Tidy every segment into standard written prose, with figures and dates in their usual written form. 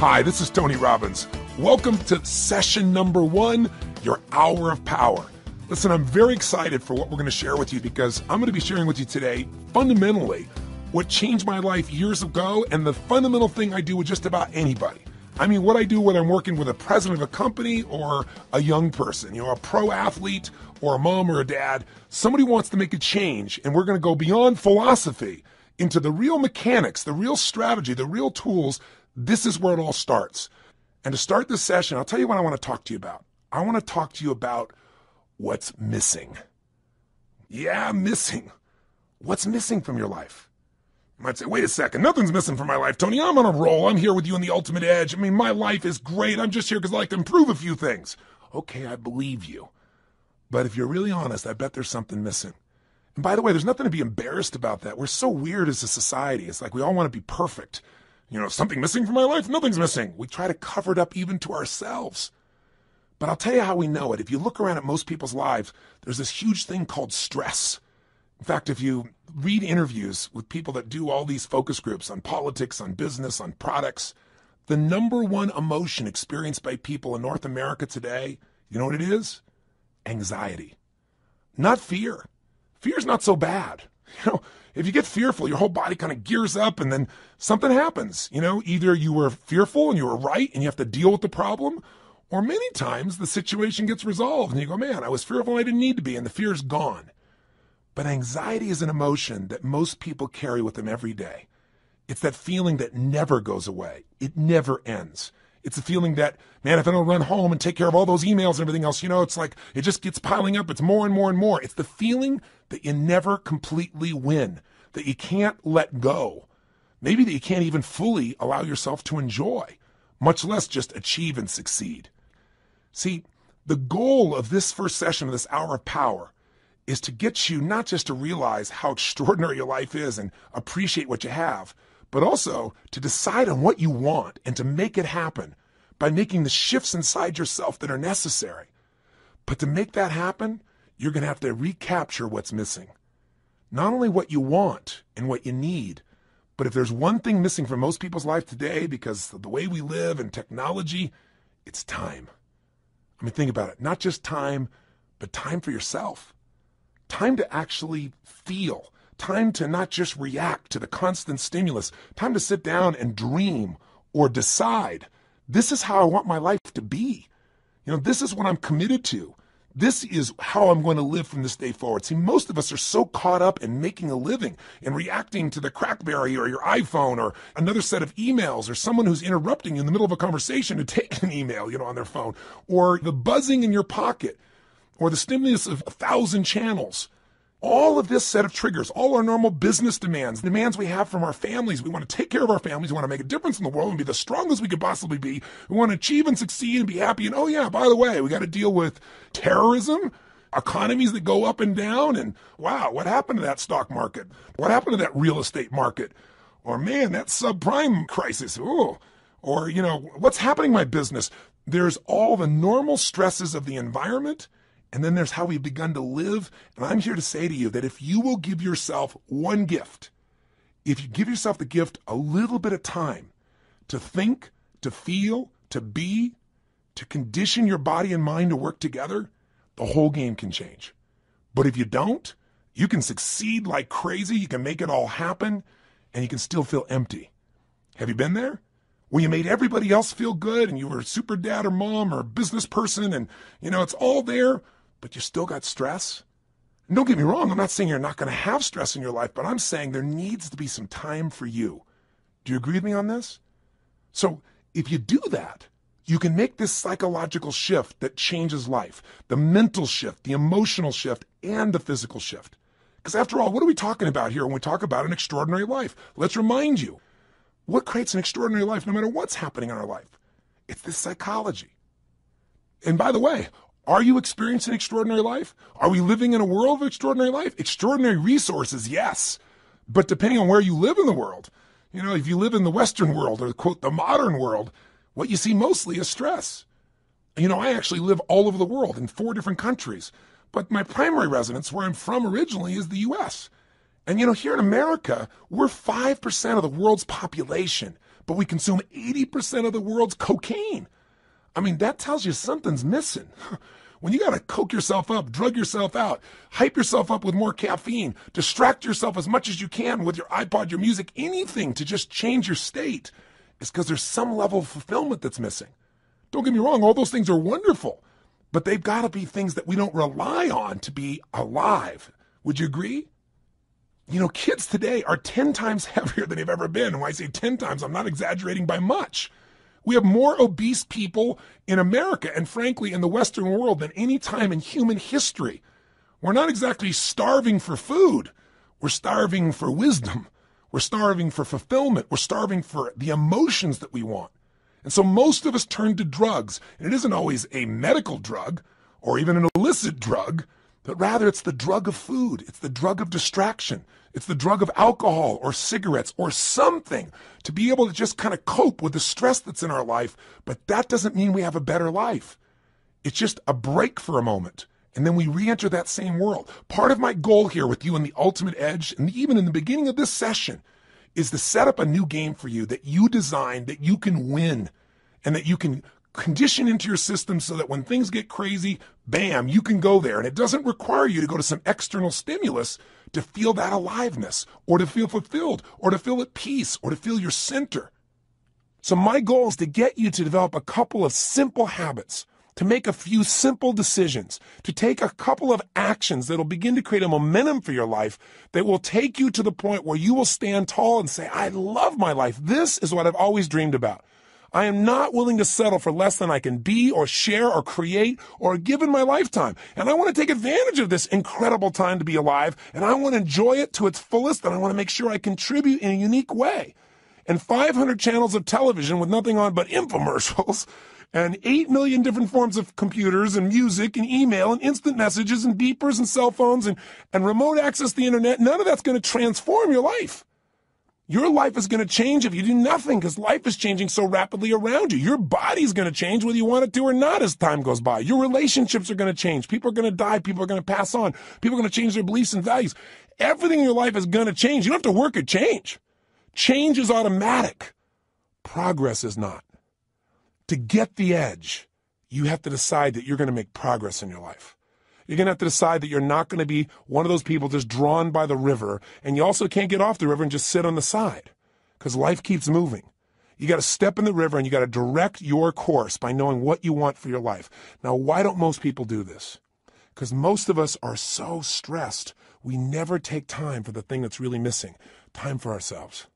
Hi, this is Tony Robbins. Welcome to session number 1, your hour of power. Listen, I'm very excited for what we're going to share with you because I'm going to be sharing with you today, fundamentally, what changed my life years ago and the fundamental thing I do with just about anybody. I mean, what I do when I'm working with a president of a company or a young person, a pro athlete or a mom or a dad. Somebody wants to make a change, and we're going to go beyond philosophy into the real mechanics, the real strategy, the real tools. This is where it all starts. And to start this session, I'll tell you what I want to talk to you about. I want to talk to you about what's missing. Yeah, missing. What's missing from your life? You might say, wait a second, nothing's missing from my life, Tony. I'm on a roll. I'm here with you on the ultimate edge. I mean, my life is great. I'm just here because I like to improve a few things. Okay, I believe you. But if you're really honest, I bet there's something missing. And by the way, there's nothing to be embarrassed about that. We're so weird as a society. It's like we all want to be perfect. Something missing from my life? Nothing's missing. We try to cover it up even to ourselves. But I'll tell you how we know it. If you look around at most people's lives, there's this huge thing called stress. In fact, if you read interviews with people that do all these focus groups on politics, on business, on products, the number one emotion experienced by people in North America today, you know what it is? Anxiety. Not fear. Fear's not so bad. If you get fearful, your whole body kind of gears up and then something happens. Either you were fearful and you were right and you have to deal with the problem, or many times the situation gets resolved and you go, man, I was fearful and I didn't need to be, and the fear's gone. But anxiety is an emotion that most people carry with them every day. It's that feeling that never goes away. It never ends. It's a feeling that, man, if I don't run home and take care of all those emails and everything else, it's like it just gets piling up. It's more and more and more. It's the feeling that you never completely win, that you can't let go. Maybe that you can't even fully allow yourself to enjoy, much less just achieve and succeed. See, the goal of this first session of this hour of power is to get you not just to realize how extraordinary your life is and appreciate what you have, but also to decide on what you want and to make it happen by making the shifts inside yourself that are necessary. But to make that happen, you're going to have to recapture what's missing. Not only what you want and what you need, but if there's one thing missing from most people's life today because of the way we live and technology, it's time. I mean, think about it. Not just time, but time for yourself. Time to actually feel. Time to not just react to the constant stimulus. Time to sit down and dream or decide, this is how I want my life to be. This is what I'm committed to. This is how I'm going to live from this day forward. See, most of us are so caught up in making a living and reacting to the Crackberry or your iPhone or another set of emails or someone who's interrupting you in the middle of a conversation to take an email, on their phone, or the buzzing in your pocket or the stimulus of 1,000 channels. All of this set of triggers, all our normal business demands we have from our families. We want to take care of our families. We want to make a difference in the world and be the strongest we could possibly be. We want to achieve and succeed and be happy. And oh yeah, by the way, we got to deal with terrorism, economies that go up and down. And wow, what happened to that stock market? What happened to that real estate market? Or man, that subprime crisis. Ooh. Or, what's happening in my business? There's all the normal stresses of the environment. And then there's how we've begun to live. And I'm here to say to you that if you will give yourself one gift, if you give yourself the gift a little bit of time to think, to feel, to be, to condition your body and mind to work together, the whole game can change. But if you don't, you can succeed like crazy. You can make it all happen and you can still feel empty. Have you been there? Where you made everybody else feel good and you were a super dad or mom or a business person and, it's all there. But you still got stress? And don't get me wrong, I'm not saying you're not going to have stress in your life, but I'm saying there needs to be some time for you. Do you agree with me on this? So if you do that, you can make this psychological shift that changes life, the mental shift, the emotional shift, and the physical shift. Because after all, what are we talking about here when we talk about an extraordinary life? Let's remind you, what creates an extraordinary life no matter what's happening in our life? It's this psychology. And by the way, are you experiencing extraordinary life? Are we living in a world of extraordinary life? Extraordinary resources, yes. But depending on where you live in the world, if you live in the Western world or, quote, the modern world, what you see mostly is stress. I actually live all over the world in 4 different countries. But my primary residence, where I'm from originally, is the U.S. And, here in America, we're 5% of the world's population. but we consume 80% of the world's cocaine. I mean, that tells you something's missing. When you got to coke yourself up, drug yourself out, hype yourself up with more caffeine, distract yourself as much as you can with your iPod, your music, anything to just change your state, it's because there's some level of fulfillment that's missing. Don't get me wrong, all those things are wonderful, but they've got to be things that we don't rely on to be alive. Would you agree? You know, kids today are 10 times heavier than they've ever been. And when I say 10 times, I'm not exaggerating by much. We have more obese people in America and frankly in the Western world than any time in human history. We're not exactly starving for food. We're starving for wisdom. We're starving for fulfillment. We're starving for the emotions that we want. And so most of us turn to drugs. And it isn't always a medical drug or even an illicit drug, but rather it's the drug of food. It's the drug of distraction. It's the drug of alcohol or cigarettes or something to be able to just kind of cope with the stress that's in our life. But that doesn't mean we have a better life. It's just a break for a moment. And then we re-enter that same world. Part of my goal here with you in the Ultimate Edge, and even in the beginning of this session, is to set up a new game for you that you design, that you can win, and that you can condition into your system so that when things get crazy, bam, you can go there. And it doesn't require you to go to some external stimulus to feel that aliveness or to feel fulfilled or to feel at peace or to feel your center. So my goal is to get you to develop a couple of simple habits, to make a few simple decisions, to take a couple of actions that'll begin to create a momentum for your life that will take you to the point where you will stand tall and say, I love my life. This is what I've always dreamed about. I am not willing to settle for less than I can be or share or create or give in my lifetime. And I want to take advantage of this incredible time to be alive, and I want to enjoy it to its fullest, and I want to make sure I contribute in a unique way. And 500 channels of television with nothing on but infomercials, and 8 million different forms of computers and music and email and instant messages and beepers and cell phones and remote access to the internet, none of that's going to transform your life. Your life is going to change if you do nothing because life is changing so rapidly around you. Your body's going to change whether you want it to or not as time goes by. Your relationships are going to change. People are going to die. People are going to pass on. People are going to change their beliefs and values. Everything in your life is going to change. You don't have to work at change. Change is automatic. Progress is not. To get the edge, you have to decide that you're going to make progress in your life. You're going to have to decide that you're not going to be one of those people just drawn by the river, and you also can't get off the river and just sit on the side because life keeps moving. You got to step in the river and you got to direct your course by knowing what you want for your life. Now, why don't most people do this? Because most of us are so stressed, we never take time for the thing that's really missing, time for ourselves.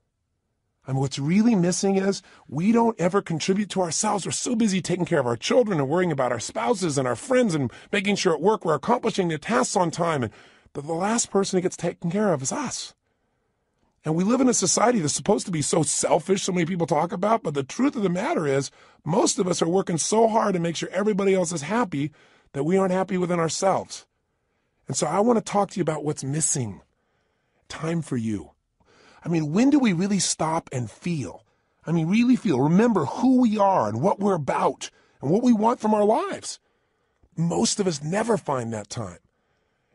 I mean, what's really missing is we don't ever contribute to ourselves. We're so busy taking care of our children and worrying about our spouses and our friends and making sure at work we're accomplishing the tasks on time. And the last person who gets taken care of is us. And we live in a society that's supposed to be so selfish, so many people talk about, but the truth of the matter is most of us are working so hard to make sure everybody else is happy that we aren't happy within ourselves. And so I want to talk to you about what's missing. Time for you. I mean, when do we really stop and feel? I mean, really feel, remember who we are and what we're about and what we want from our lives. Most of us never find that time.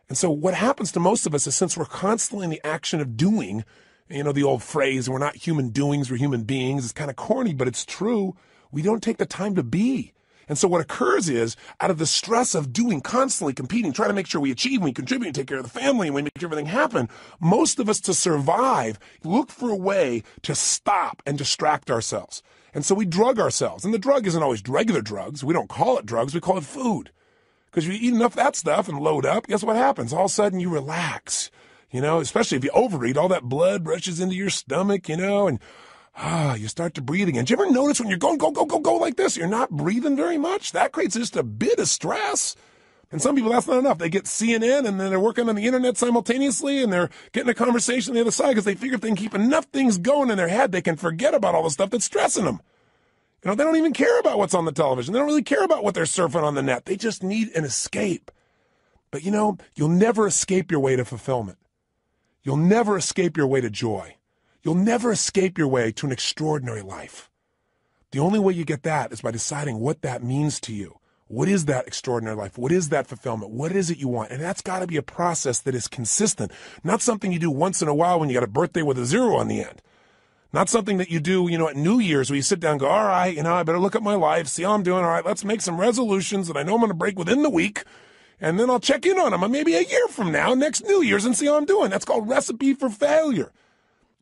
And so what happens to most of us is since we're constantly in the action of doing, you know, the old phrase, we're not human doings, we're human beings. It's kind of corny, but it's true. We don't take the time to be. And so what occurs is, out of the stress of doing, constantly competing, trying to make sure we achieve, we contribute, and take care of the family, and we make everything happen, most of us to survive look for a way to stop and distract ourselves. And so we drug ourselves. And the drug isn't always regular drugs. We don't call it drugs. We call it food. Because if you eat enough of that stuff and load up, guess what happens? All of a sudden you relax. You know, especially if you overeat, all that blood rushes into your stomach, you know, and you start to breathe again. Do you ever notice when you're going, go, go, go, go like this, you're not breathing very much? That creates just a bit of stress. And some people, that's not enough. They get CNN and then they're working on the internet simultaneously and they're getting a conversation on the other side because they figure if they can keep enough things going in their head, they can forget about all the stuff that's stressing them. You know, they don't even care about what's on the television. They don't really care about what they're surfing on the net. They just need an escape. But you know, you'll never escape your way to fulfillment. You'll never escape your way to joy. You'll never escape your way to an extraordinary life. The only way you get that is by deciding what that means to you. What is that extraordinary life? What is that fulfillment? What is it you want? And that's got to be a process that is consistent, not something you do once in a while when you got a birthday with a zero on the end. Not something that you do, at New Year's where you sit down and go, all right, I better look at my life, see how I'm doing. All right, let's make some resolutions that I know I'm going to break within the week. And then I'll check in on them maybe a year from now, next New Year's, and see how I'm doing. That's called recipe for failure.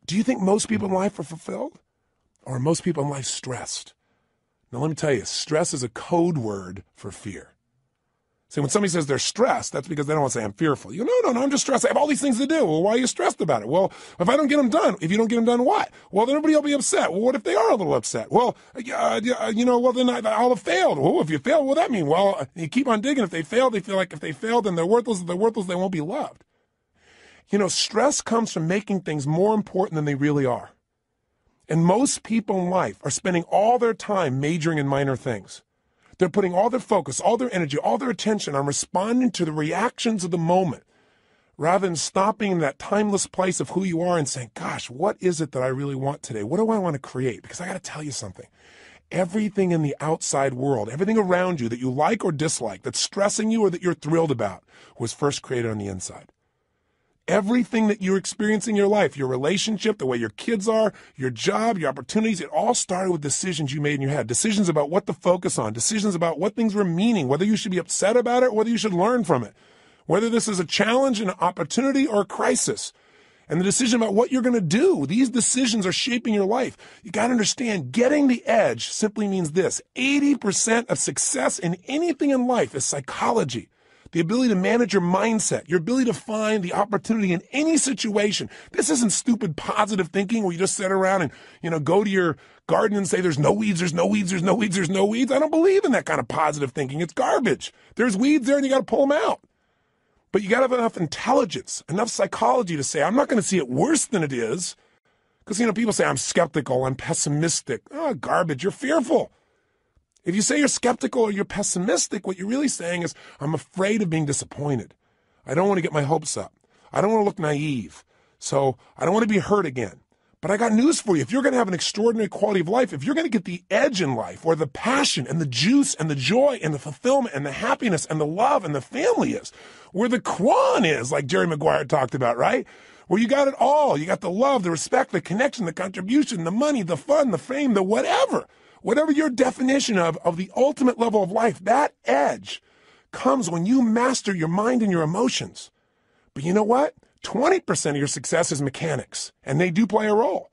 Do you think most people in life are fulfilled? Or are most people in life stressed? Now, let me tell you, stress is a code word for fear. See, when somebody says they're stressed, that's because they don't want to say I'm fearful. You go, no, I'm just stressed. I have all these things to do. Well, why are you stressed about it? Well, if I don't get them done, if you don't get them done, what? Well, then everybody will be upset. Well, what if they are a little upset? Well, well, then I'll have failed. Well, if you fail, what does that mean? Well, you keep on digging. If they fail, they feel like if they failed, then they're worthless. If they're worthless, they won't be loved. Stress comes from making things more important than they really are. And most people in life are spending all their time majoring in minor things. They're putting all their focus, all their energy, all their attention on responding to the reactions of the moment, rather than stopping in that timeless place of who you are and saying, gosh, what is it that I really want today? What do I want to create? Because I got to tell you something. Everything in the outside world, everything around you that you like or dislike, that's stressing you or that you're thrilled about, was first created on the inside. Everything that you're experiencing in your life, your relationship, the way your kids are, your job, your opportunities, it all started with decisions you made in your head. Decisions about what to focus on, decisions about what things were meaning, whether you should be upset about it, or whether you should learn from it, whether this is a challenge, an opportunity, or a crisis. And the decision about what you're going to do, these decisions are shaping your life. You got to understand, getting the edge simply means this. 80% of success in anything in life is psychology. The ability to manage your mindset, your ability to find the opportunity in any situation. This isn't stupid positive thinking where you just sit around and, go to your garden and say, there's no weeds, there's no weeds, there's no weeds, there's no weeds. I don't believe in that kind of positive thinking. It's garbage. There's weeds there and you got to pull them out. But you got to have enough intelligence, enough psychology to say, I'm not going to see it worse than it is. Because, people say, I'm skeptical, I'm pessimistic. Oh, garbage, you're fearful. If you say you're skeptical or you're pessimistic, what you're really saying is, I'm afraid of being disappointed. I don't want to get my hopes up. I don't want to look naive. So I don't want to be hurt again. But I got news for you. If you're going to have an extraordinary quality of life, if you're going to get the edge in life, where the passion and the juice and the joy and the fulfillment and the happiness and the love and the family is, where the Quan is, like Jerry Maguire talked about, right? Where you got it all. You got the love, the respect, the connection, the contribution, the money, the fun, the fame, the whatever. Whatever your definition of the ultimate level of life, that edge comes when you master your mind and your emotions. But you know what? 20% of your success is mechanics, and they do play a role.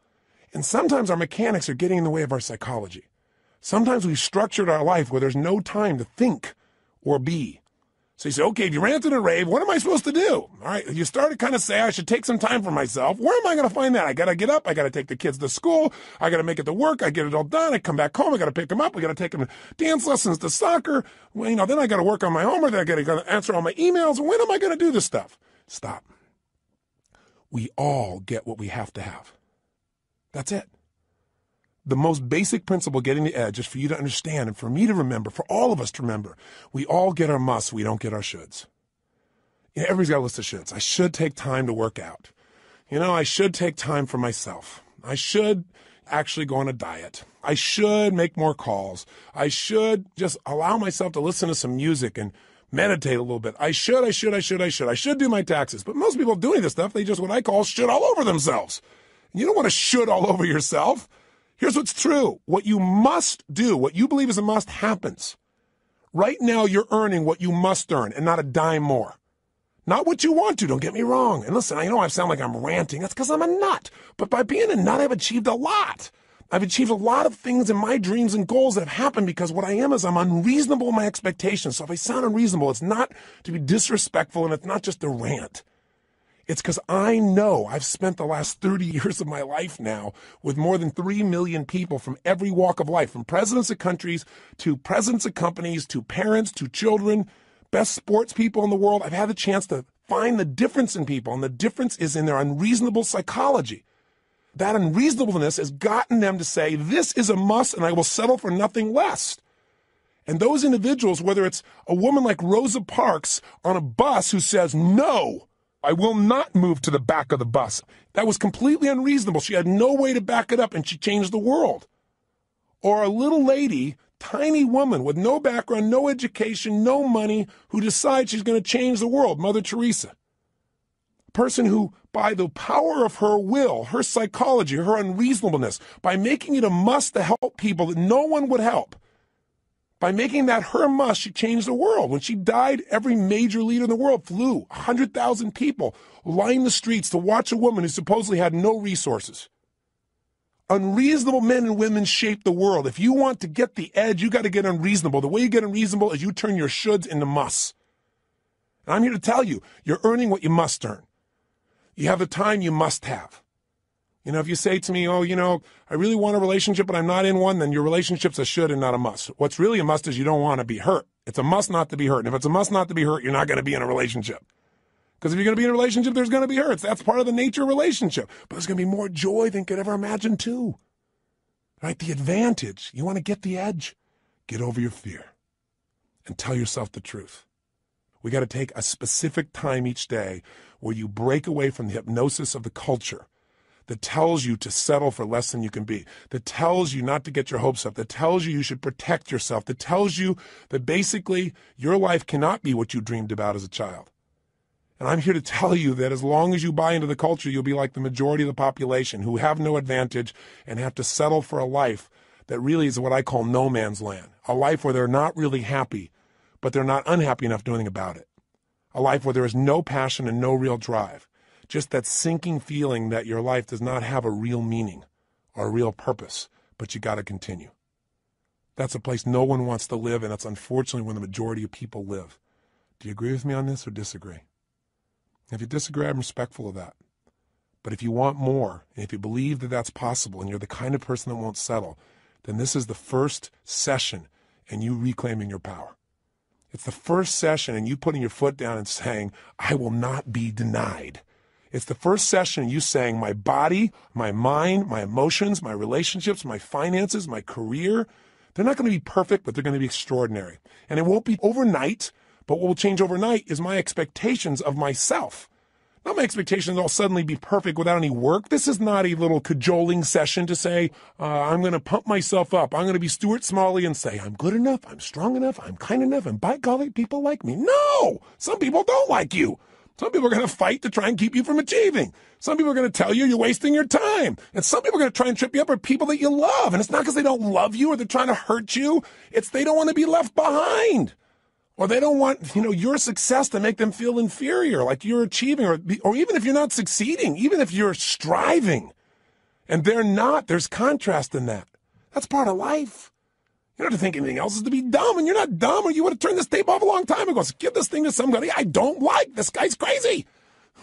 And sometimes our mechanics are getting in the way of our psychology. Sometimes we've structured our life where there's no time to think or be. So you say, okay, if you ran to the rave, what am I supposed to do? All right, you start to kind of say, I should take some time for myself. Where am I going to find that? I got to get up. I got to take the kids to school. I got to make it to work. I get it all done. I come back home. I got to pick them up. I got to take them to dance lessons, to soccer. Well, then I got to work on my homework. Then I got to answer all my emails. When am I going to do this stuff? Stop. We all get what we have to have. That's it. The most basic principle getting the edge is for you to understand and for me to remember, for all of us to remember, we all get our musts, we don't get our shoulds. Everybody's got a list of shoulds. I should take time to work out. I should take time for myself. I should actually go on a diet. I should make more calls. I should just allow myself to listen to some music and meditate a little bit. I should do my taxes. But most people doing this stuff, they just what I call should all over themselves. You don't want to should all over yourself. Here's what's true. What you must do, what you believe is a must, happens. Right now, you're earning what you must earn and not a dime more. Not what you want to, don't get me wrong. And listen, I know I sound like I'm ranting. That's because I'm a nut. But by being a nut, I've achieved a lot. I've achieved a lot of things in my dreams and goals that have happened because what I am is I'm unreasonable in my expectations. So if I sound unreasonable, it's not to be disrespectful and it's not just a rant. It's because I know I've spent the last 30 years of my life now with more than 3 million people from every walk of life, from presidents of countries to presidents of companies to parents to children, best sports people in the world. I've had the chance to find the difference in people, and the difference is in their unreasonable psychology. That unreasonableness has gotten them to say, this is a must and I will settle for nothing less. And those individuals, whether it's a woman like Rosa Parks on a bus who says, no, I will not move to the back of the bus. That was completely unreasonable. She had no way to back it up, and she changed the world. Or a little lady, tiny woman with no background, no education, no money, who decides she's going to change the world, Mother Teresa. A person who by the power of her will, her psychology, her unreasonableness, by making it a must to help people that no one would help. By making that her must, she changed the world. When she died, every major leader in the world flew. 100,000 people lined the streets to watch a woman who supposedly had no resources. Unreasonable men and women shape the world. If you want to get the edge, you got to get unreasonable. The way you get unreasonable is you turn your shoulds into musts. And I'm here to tell you, you're earning what you must earn. You have the time you must have. You know, if you say to me, oh, you know, I really want a relationship, but I'm not in one, then your relationship's a should and not a must. What's really a must is you don't want to be hurt. It's a must not to be hurt. And if it's a must not to be hurt, you're not going to be in a relationship. Because if you're going to be in a relationship, there's going to be hurts. That's part of the nature of a relationship. But there's going to be more joy than you could ever imagine, too. Right? The advantage. You want to get the edge. Get over your fear and tell yourself the truth. We got to take a specific time each day where you break away from the hypnosis of the culture that tells you to settle for less than you can be, that tells you not to get your hopes up, that tells you you should protect yourself, that tells you that basically your life cannot be what you dreamed about as a child. And I'm here to tell you that as long as you buy into the culture, you'll be like the majority of the population who have no advantage and have to settle for a life that really is what I call no man's land, a life where they're not really happy, but they're not unhappy enough to do anything about it, a life where there is no passion and no real drive. Just that sinking feeling that your life does not have a real meaning or a real purpose, but you got to continue. That's a place no one wants to live, and that's unfortunately where the majority of people live. Do you agree with me on this or disagree? If you disagree, I'm respectful of that. But if you want more, and if you believe that that's possible, and you're the kind of person that won't settle, then this is the first session in you reclaiming your power. It's the first session in you putting your foot down and saying, I will not be denied. It's the first session in you saying, my body, my mind, my emotions, my relationships, my finances, my career, they're not going to be perfect, but they're going to be extraordinary. And it won't be overnight, but what will change overnight is my expectations of myself. Not my expectations will suddenly be perfect without any work. This is not a little cajoling session to say, I'm going to pump myself up. I'm going to be Stuart Smalley and say, I'm good enough, I'm strong enough, I'm kind enough, and by golly, people like me. No! Some people don't like you. Some people are going to fight to try and keep you from achieving. Some people are going to tell you you're wasting your time. And some people are going to try and trip you up are people that you love. And it's not because they don't love you or they're trying to hurt you. It's they don't want to be left behind. Or they don't want, your success to make them feel inferior, like you're achieving, or even if you're not succeeding, even if you're striving. And they're not, there's contrast in that. That's part of life. You don't have to think anything else is to be dumb, and you're not dumb, or you would have turned this tape off a long time ago. So give this thing to somebody I don't like. This guy's crazy.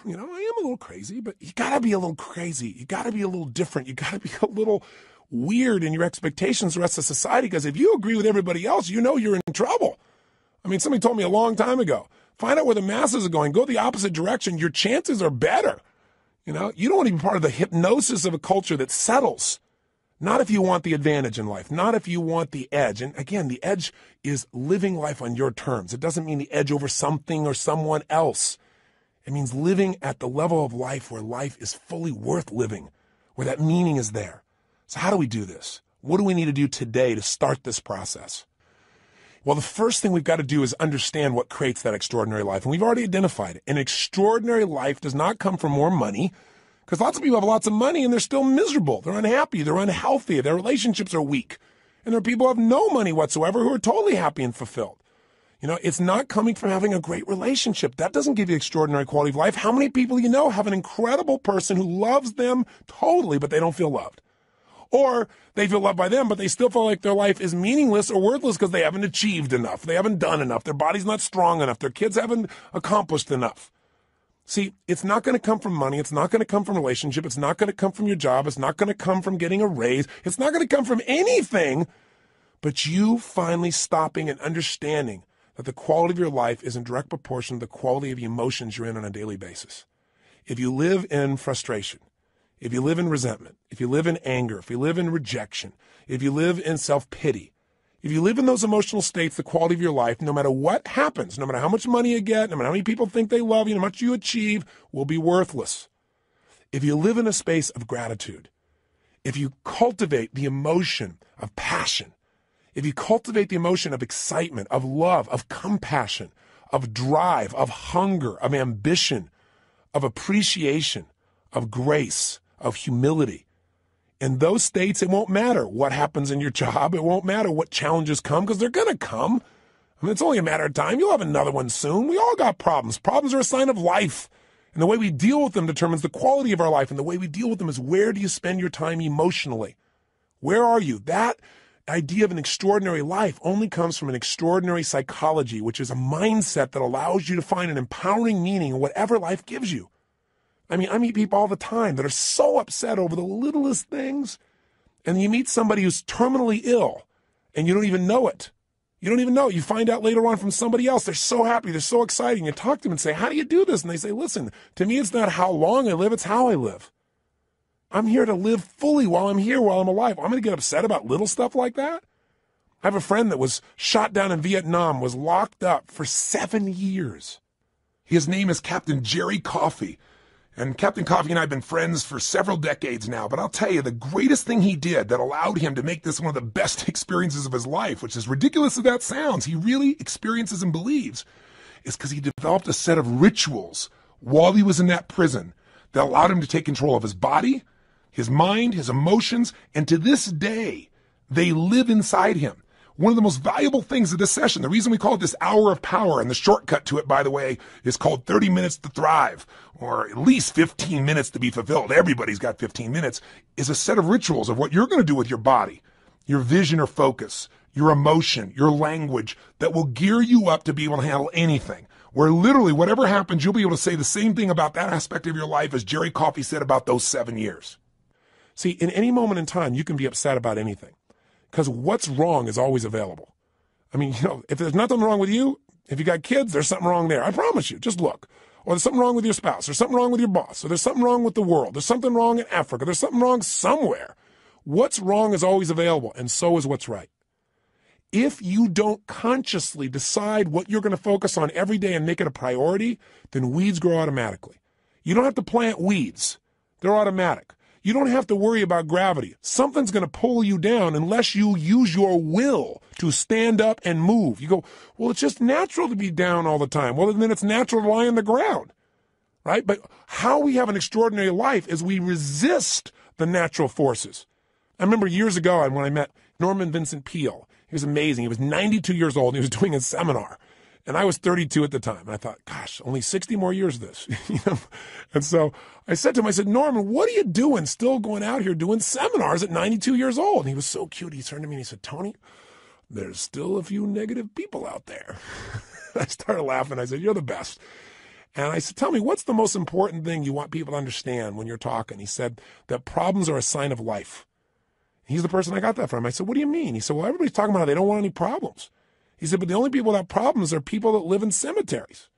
I am a little crazy, but you got to be a little crazy. You got to be a little different. You got to be a little weird in your expectations of the rest of society, because if you agree with everybody else, you're in trouble. Somebody told me a long time ago, find out where the masses are going. Go the opposite direction. Your chances are better. You don't want to be part of the hypnosis of a culture that settles. Not if you want the advantage in life, not if you want the edge. And again, the edge is living life on your terms. It doesn't mean the edge over something or someone else. It means living at the level of life where life is fully worth living, where that meaning is there. So how do we do this? What do we need to do today to start this process? Well, the first thing we've got to do is understand what creates that extraordinary life. And we've already identified it. An extraordinary life does not come from more money, because lots of people have lots of money and they're still miserable. They're unhappy. They're unhealthy. Their relationships are weak. And there are people who have no money whatsoever who are totally happy and fulfilled. It's not coming from having a great relationship. That doesn't give you extraordinary quality of life. How many people have an incredible person who loves them totally, but they don't feel loved? Or they feel loved by them, but they still feel like their life is meaningless or worthless because they haven't achieved enough. They haven't done enough. Their body's not strong enough. Their kids haven't accomplished enough. See, it's not going to come from money. It's not going to come from relationship. It's not going to come from your job. It's not going to come from getting a raise. It's not going to come from anything but you finally stopping and understanding that the quality of your life is in direct proportion to the quality of the emotions you're in on a daily basis. If you live in frustration, if you live in resentment, if you live in anger, if you live in rejection, if you live in self-pity, if you live in those emotional states, the quality of your life, no matter what happens, no matter how much money you get, no matter how many people think they love you, no matter how much you achieve, will be worthless. If you live in a space of gratitude, if you cultivate the emotion of passion, if you cultivate the emotion of excitement, of love, of compassion, of drive, of hunger, of ambition, of appreciation, of grace, of humility. In those states, it won't matter what happens in your job. It won't matter what challenges come, because they're going to come. I mean, it's only a matter of time. You'll have another one soon. We all got problems. Problems are a sign of life. And the way we deal with them determines the quality of our life. And the way we deal with them is, where do you spend your time emotionally? Where are you? That idea of an extraordinary life only comes from an extraordinary psychology, which is a mindset that allows you to find an empowering meaning in whatever life gives you. I mean, I meet people all the time that are so upset over the littlest things. And you meet somebody who's terminally ill and you don't even know it. You don't even know. You find out later on from somebody else. They're so happy. They're so exciting. You talk to them and say, how do you do this? And they say, listen, to me, it's not how long I live. It's how I live. I'm here to live fully while I'm here, while I'm alive. I'm going to get upset about little stuff like that. I have a friend that was shot down in Vietnam, was locked up for 7 years. His name is Captain Jerry Coffey. And Captain Coffey and I have been friends for several decades now, but I'll tell you, the greatest thing he did that allowed him to make this one of the best experiences of his life, which is ridiculous as that sounds, he really experiences and believes, is because he developed a set of rituals while he was in that prison that allowed him to take control of his body, his mind, his emotions, and to this day, they live inside him. One of the most valuable things of this session, the reason we call it this hour of power, and the shortcut to it, by the way, is called 30 minutes to thrive, or at least 15 minutes to be fulfilled. Everybody's got 15 minutes, is a set of rituals of what you're going to do with your body, your vision or focus, your emotion, your language, that will gear you up to be able to handle anything. Where literally whatever happens, you'll be able to say the same thing about that aspect of your life as Jerry Coffey said about those 7 years. See, in any moment in time, you can be upset about anything. Because what's wrong is always available. I mean, if there's nothing wrong with you, if you got kids, there's something wrong there. I promise you. Just look. Or there's something wrong with your spouse. There's something wrong with your boss. Or there's something wrong with the world. There's something wrong in Africa. There's something wrong somewhere. What's wrong is always available, and so is what's right. If you don't consciously decide what you're going to focus on every day and make it a priority, then weeds grow automatically. You don't have to plant weeds. They're automatic. You don't have to worry about gravity. Something's going to pull you down unless you use your will to stand up and move. You go, well, it's just natural to be down all the time. Well, then it's natural to lie on the ground, right? But how we have an extraordinary life is we resist the natural forces. I remember years ago when I met Norman Vincent Peale. He was amazing. He was 92 years old, and he was doing a seminar. And I was 32 at the time. And I thought, gosh, only 60 more years of this. And so I said to him, I said, Norman, what are you doing still going out here doing seminars at 92 years old? And he was so cute. He turned to me and he said, Tony, there's still a few negative people out there. I started laughing. I said, you're the best. And I said, tell me, what's the most important thing you want people to understand when you're talking? He said that problems are a sign of life. He's the person I got that from. I said, what do you mean? He said, well, everybody's talking about how they don't want any problems. He said, but the only people without problems are people that live in cemeteries.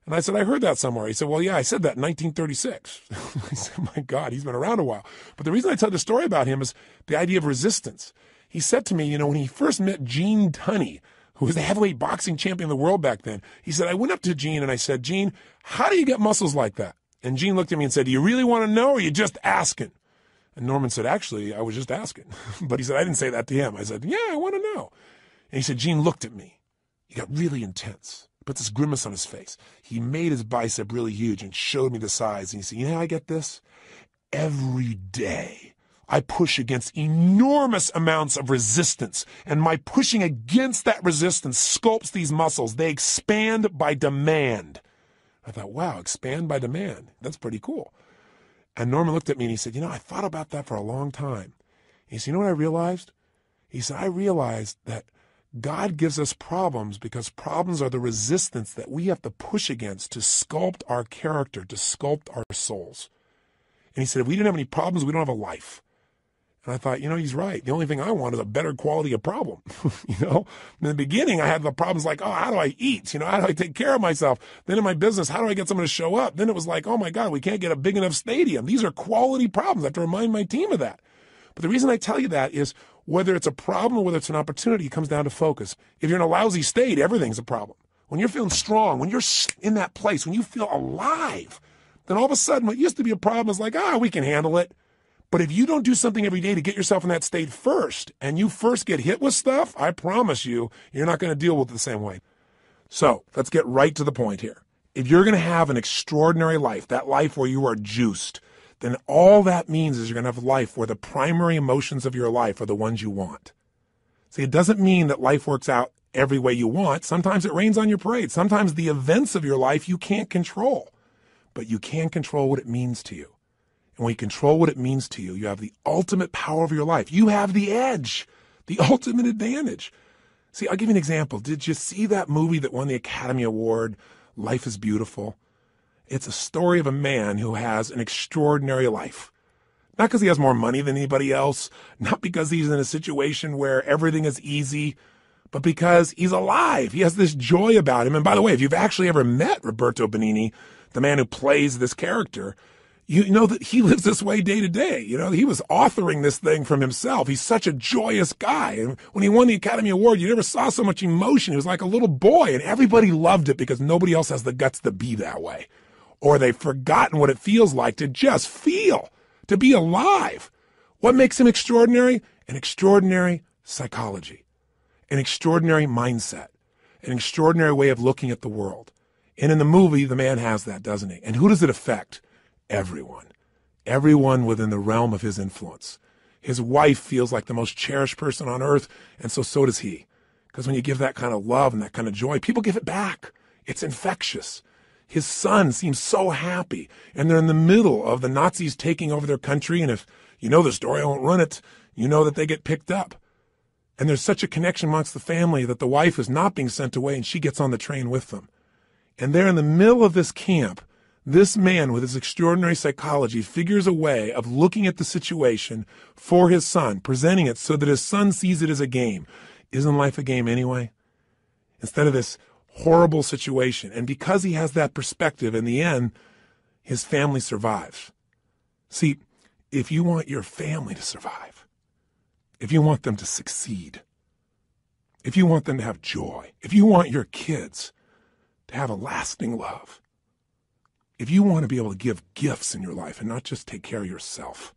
And I said, I heard that somewhere. He said, well, yeah, I said that in 1936. I said, my God, he's been around a while. But the reason I tell the story about him is the idea of resistance. He said to me, when he first met Gene Tunney, who was the heavyweight boxing champion of the world back then, he said, I went up to Gene and I said, Gene, how do you get muscles like that? And Gene looked at me and said, do you really want to know, or are you just asking? And Norman said, actually, I was just asking. But he said, I didn't say that to him. I said, yeah, I want to know. And he said, Gene looked at me. He got really intense. Put this grimace on his face. He made his bicep really huge and showed me the size. And he said, you know how I get this? Every day I push against enormous amounts of resistance. And my pushing against that resistance sculpts these muscles. They expand by demand. I thought, wow, expand by demand. That's pretty cool. And Norman looked at me and he said, I thought about that for a long time. He said, you know what I realized? He said, I realized that God gives us problems because problems are the resistance that we have to push against to sculpt our character, to sculpt our souls. And he said, if we didn't have any problems, we don't have a life. And I thought, he's right. The only thing I want is a better quality of problem. In the beginning, I had the problems like, how do I eat? How do I take care of myself? Then in my business, how do I get someone to show up? Then it was like, oh my God, we can't get a big enough stadium. These are quality problems. I have to remind my team of that. But the reason I tell you that is whether it's a problem or whether it's an opportunity, it comes down to focus. If you're in a lousy state, everything's a problem. When you're feeling strong, when you're in that place, when you feel alive, then all of a sudden what used to be a problem is like, we can handle it. But if you don't do something every day to get yourself in that state first, and you first get hit with stuff, I promise you, you're not going to deal with it the same way. So let's get right to the point here. If you're going to have an extraordinary life, that life where you are juiced, then all that means is you're going to have a life where the primary emotions of your life are the ones you want. See, it doesn't mean that life works out every way you want. Sometimes it rains on your parade. Sometimes the events of your life you can't control, but you can control what it means to you. And when you control what it means to you, you have the ultimate power of your life. You have the edge, the ultimate advantage. See, I'll give you an example. Did you see that movie that won the Academy Award, Life is Beautiful? It's a story of a man who has an extraordinary life. Not because he has more money than anybody else, not because he's in a situation where everything is easy, but because he's alive. He has this joy about him. And by the way, if you've actually ever met Roberto Benigni, the man who plays this character, you know that he lives this way day to day. You know, he was authoring this thing from himself. He's such a joyous guy. And when he won the Academy Award, you never saw so much emotion. He was like a little boy, and everybody loved it because nobody else has the guts to be that way. Or they've forgotten what it feels like to just feel, to be alive. What makes him extraordinary? An extraordinary psychology, an extraordinary mindset, an extraordinary way of looking at the world. And in the movie, the man has that, doesn't he? And who does it affect? Everyone. Everyone within the realm of his influence. His wife feels like the most cherished person on earth, and so does he. Because when you give that kind of love and that kind of joy, people give it back. It's infectious. His son seems so happy, and they're in the middle of the Nazis taking over their country, and if you know the story, I won't run it, you know that they get picked up. And there's such a connection amongst the family that the wife is not being sent away, and she gets on the train with them. And there in the middle of this camp, this man with his extraordinary psychology figures a way of looking at the situation for his son, presenting it so that his son sees it as a game. Isn't life a game anyway? Instead of this horrible situation. And because he has that perspective, in the end, his family survives. See, if you want your family to survive, if you want them to succeed, if you want them to have joy, if you want your kids to have a lasting love, if you want to be able to give gifts in your life and not just take care of yourself,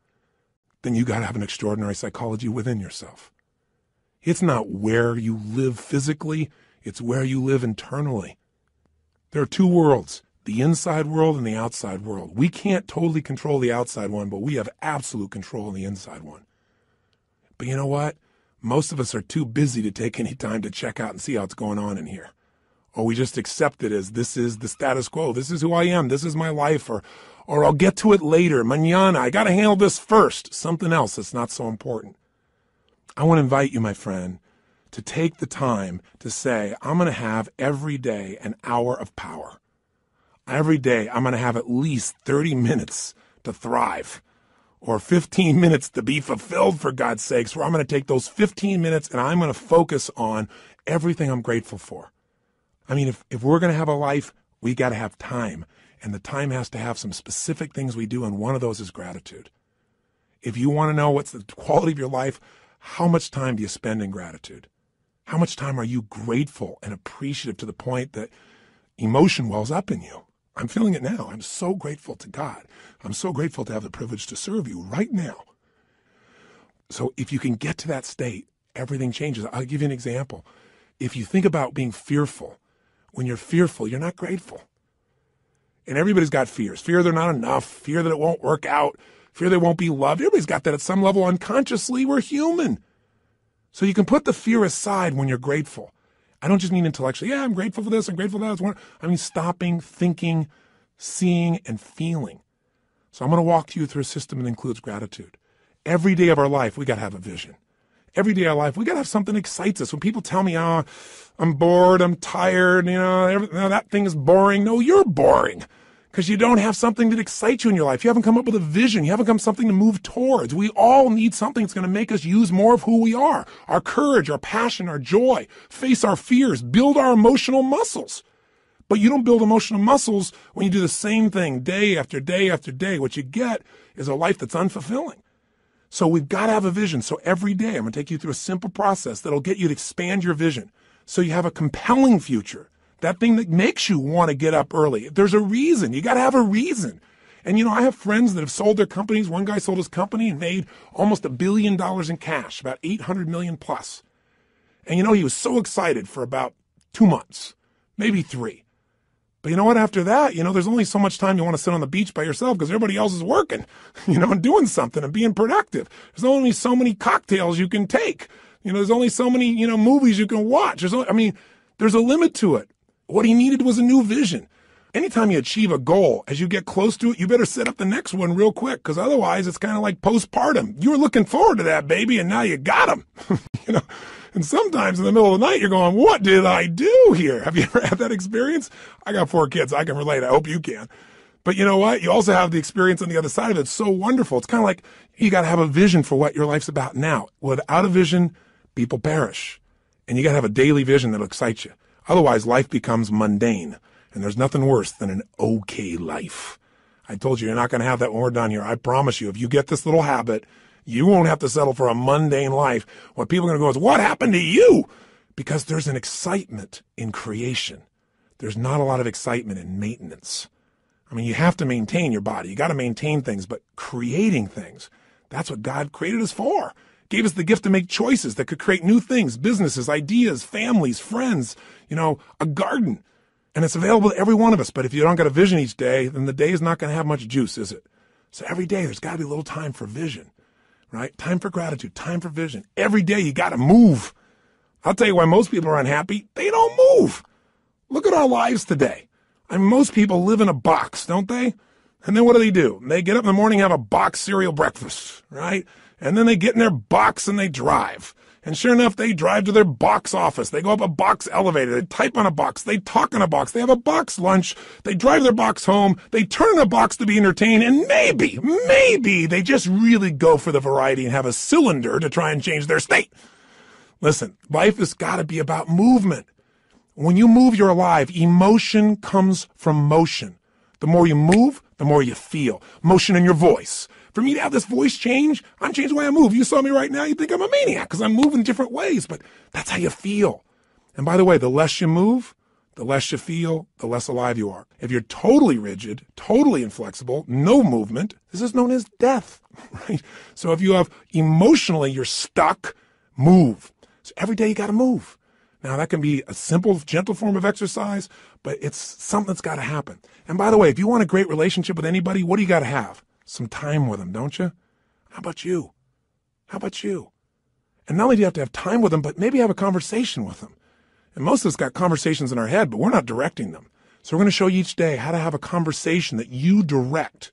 then you got to have an extraordinary psychology within yourself. It's not where you live physically, it's where you live internally. There are two worlds, the inside world and the outside world. We can't totally control the outside one, but we have absolute control of the inside one. But you know what? Most of us are too busy to take any time to check out and see how it's going on in here. Or we just accept it as this is the status quo. This is who I am. This is my life. Or I'll get to it later. Mañana. I got to handle this first. Something else that's not so important. I want to invite you, my friend, to take the time to say, I'm going to have every day an hour of power. Every day I'm going to have at least 30 minutes to thrive, or 15 minutes to be fulfilled, for God's sakes, where I'm going to take those 15 minutes and I'm going to focus on everything I'm grateful for. I mean, if we're going to have a life, we got to have time. And the time has to have some specific things we do, and one of those is gratitude. If you want to know what's the quality of your life, how much time do you spend in gratitude? How much time are you grateful and appreciative to the point that emotion wells up in you? I'm feeling it now. I'm so grateful to God. I'm so grateful to have the privilege to serve you right now. So if you can get to that state, everything changes. I'll give you an example. If you think about being fearful, when you're fearful, you're not grateful. And everybody's got fears. Fear they're not enough. Fear that it won't work out. Fear they won't be loved. Everybody's got that at some level unconsciously. We're human. So you can put the fear aside when you're grateful. I don't just mean intellectually. Yeah, I'm grateful for this. I'm grateful for that. I mean stopping, thinking, seeing, and feeling. So I'm going to walk you through a system that includes gratitude. Every day of our life, we got to have a vision. Every day of our life, we got to have something that excites us. When people tell me, oh, I'm bored, I'm tired, that thing is boring. No, you're boring because you don't have something that excites you in your life. You haven't come up with a vision. You haven't come something to move towards. We all need something that's going to make us use more of who we are, our courage, our passion, our joy, face our fears, build our emotional muscles. But you don't build emotional muscles when you do the same thing day after day after day. What you get is a life that's unfulfilling. So we've got to have a vision. So every day I'm going to take you through a simple process that'll get you to expand your vision so you have a compelling future, that thing that makes you want to get up early. There's a reason. You got to have a reason. And, I have friends that have sold their companies. One guy sold his company and made almost $1 billion in cash, about 800 million plus. And, he was so excited for about 2 months, maybe 3. But you know what? After that, there's only so much time you want to sit on the beach by yourself because everybody else is working, and doing something and being productive. There's only so many cocktails you can take. There's only so many, movies you can watch. There's a limit to it. What he needed was a new vision. Anytime you achieve a goal, as you get close to it, you better set up the next one real quick, because otherwise it's kind of like postpartum. You were looking forward to that baby, and now you got him. And sometimes in the middle of the night, you're going, what did I do here? Have you ever had that experience? I got 4 kids. I can relate. I hope you can. But you know what? You also have the experience on the other side of it. It's so wonderful. It's kind of like you got to have a vision for what your life's about now. Without a vision, people perish. And you got to have a daily vision that'll excite you. Otherwise, life becomes mundane. And there's nothing worse than an okay life. I told you, you're not going to have that when we're done here. I promise you, if you get this little habit, you won't have to settle for a mundane life. What people are going to go is, what happened to you? Because there's an excitement in creation. There's not a lot of excitement in maintenance. You have to maintain your body. You got to maintain things, but creating things, that's what God created us for. Gave us the gift to make choices that could create new things, businesses, ideas, families, friends, a garden. And it's available to every one of us. But if you don't got a vision each day, then the day is not going to have much juice, is it? So every day there's got to be a little time for vision, right? Time for gratitude, time for vision. Every day you got to move. I'll tell you why most people are unhappy. They don't move. Look at our lives today. Most people live in a box, don't they? And then what do? They get up in the morning, have a box cereal breakfast, right? And then they get in their box and they drive. And sure enough, they drive to their box office. They go up a box elevator. They type on a box. They talk on a box. They have a box lunch. They drive their box home. They turn on a box to be entertained. And maybe they just really go for the variety and have a cylinder to try and change their state. Listen, life has got to be about movement. When you move, you're alive. Emotion comes from motion. The more you move, the more you feel. Motion in your voice. For me to have this voice change, I'm changing the way I move. You saw me right now, you think I'm a maniac because I'm moving different ways, but that's how you feel. And by the way, the less you move, the less you feel, the less alive you are. If you're totally rigid, totally inflexible, no movement, this is known as death, right? So if you have emotionally, you're stuck, move. So every day you got to move. Now that can be a simple, gentle form of exercise, but it's something that's got to happen. And by the way, if you want a great relationship with anybody, what do you got to have? Some time with them, don't you? How about you? And not only do you have to have time with them, but maybe have a conversation with them. And most of us got conversations in our head, but we're not directing them. So we're going to show you each day how to have a conversation that you direct,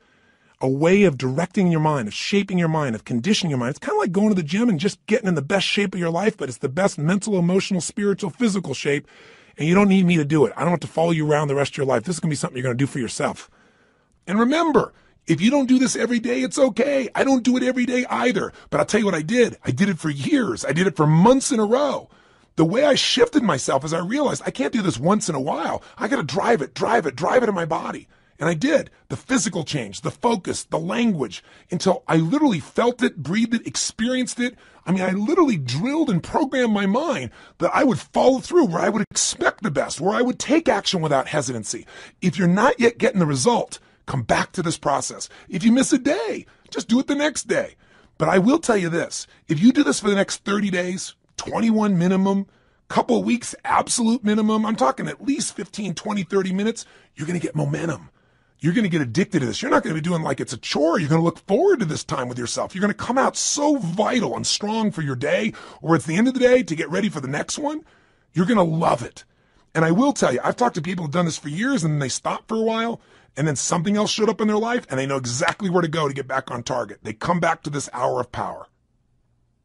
a way of directing your mind, of shaping your mind, of conditioning your mind. It's kind of like going to the gym and just getting in the best shape of your life, but it's the best mental, emotional, spiritual, physical shape. And you don't need me to do it. I don't have to follow you around the rest of your life. This is going to be something you're going to do for yourself. And remember, if you don't do this every day, it's okay. I don't do it every day either. But I'll tell you what I did. I did it for years. I did it for months in a row. The way I shifted myself is I realized I can't do this once in a while. I got to drive it in my body. And I did. The physical change, the focus, the language, until I literally felt it, breathed it, experienced it. I literally drilled and programmed my mind that I would follow through, where I would expect the best, where I would take action without hesitancy. If you're not yet getting the result, come back to this process. If you miss a day, just do it the next day. But I will tell you this, if you do this for the next 30 days, 21 minimum, couple of weeks, absolute minimum, I'm talking at least 15, 20, 30 minutes, you're going to get momentum. You're going to get addicted to this. You're not going to be doing like it's a chore. You're going to look forward to this time with yourself. You're going to come out so vital and strong for your day, or it's the end of the day to get ready for the next one. You're going to love it. And I will tell you, I've talked to people who've done this for years and then they stopped for a while and then something else showed up in their life and they know exactly where to go to get back on target. They come back to this hour of power.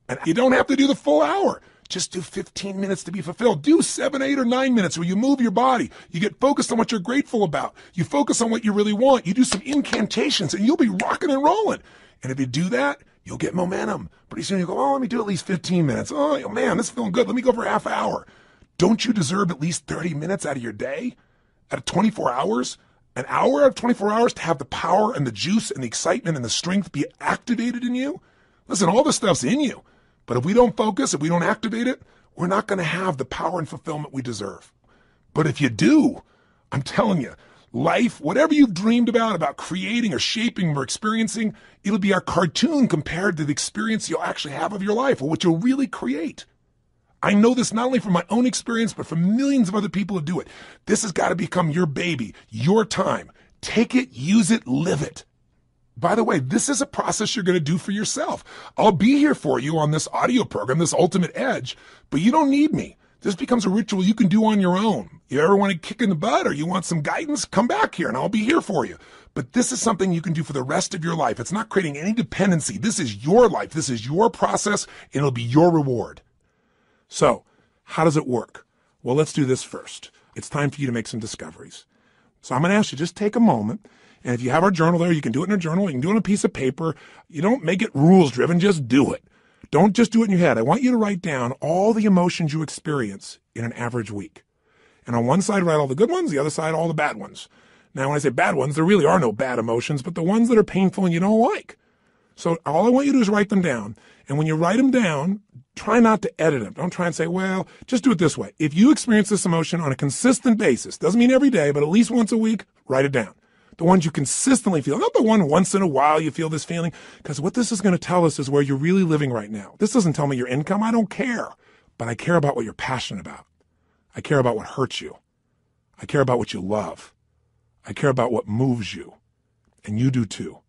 And you don't have to do the full hour. Just do 15 minutes to be fulfilled. Do 7, 8, or 9 minutes where you move your body. You get focused on what you're grateful about. You focus on what you really want. You do some incantations and you'll be rocking and rolling. And if you do that, you'll get momentum. Pretty soon you go, oh, let me do at least 15 minutes. Oh, man, this is feeling good. Let me go for a half hour. Don't you deserve at least 30 minutes out of your day? Out of 24 hours? An hour out of 24 hours to have the power and the juice and the excitement and the strength be activated in you? Listen, all this stuff's in you. But if we don't focus, if we don't activate it, we're not going to have the power and fulfillment we deserve. But if you do, I'm telling you, life, whatever you've dreamed about creating or shaping or experiencing, it'll be our cartoon compared to the experience you'll actually have of your life or what you'll really create. I know this not only from my own experience, but from millions of other people who do it. This has got to become your baby, your time. Take it, use it, live it. By the way, this is a process you're going to do for yourself. I'll be here for you on this audio program, this Ultimate Edge, but you don't need me. This becomes a ritual you can do on your own. You ever want to kick in the butt or you want some guidance, come back here and I'll be here for you. But this is something you can do for the rest of your life. It's not creating any dependency. This is your life. This is your process, and it'll be your reward. So, how does it work? Well, let's do this first. It's time for you to make some discoveries. So I'm going to ask you, just take a moment. And if you have our journal there, you can do it in a journal. You can do it on a piece of paper. You don't make it rules-driven. Just do it. Don't just do it in your head. I want you to write down all the emotions you experience in an average week. And on one side, write all the good ones. The other side, all the bad ones. Now, when I say bad ones, there really are no bad emotions, but the ones that are painful and you don't like. So all I want you to do is write them down. And when you write them down, try not to edit them. Don't try and say, well, just do it this way. If you experience this emotion on a consistent basis, doesn't mean every day, but at least once a week, write it down. The ones you consistently feel, not the one once in a while you feel this feeling, because what this is going to tell us is where you're really living right now. This doesn't tell me your income. I don't care. But I care about what you're passionate about. I care about what hurts you. I care about what you love. I care about what moves you. And you do too.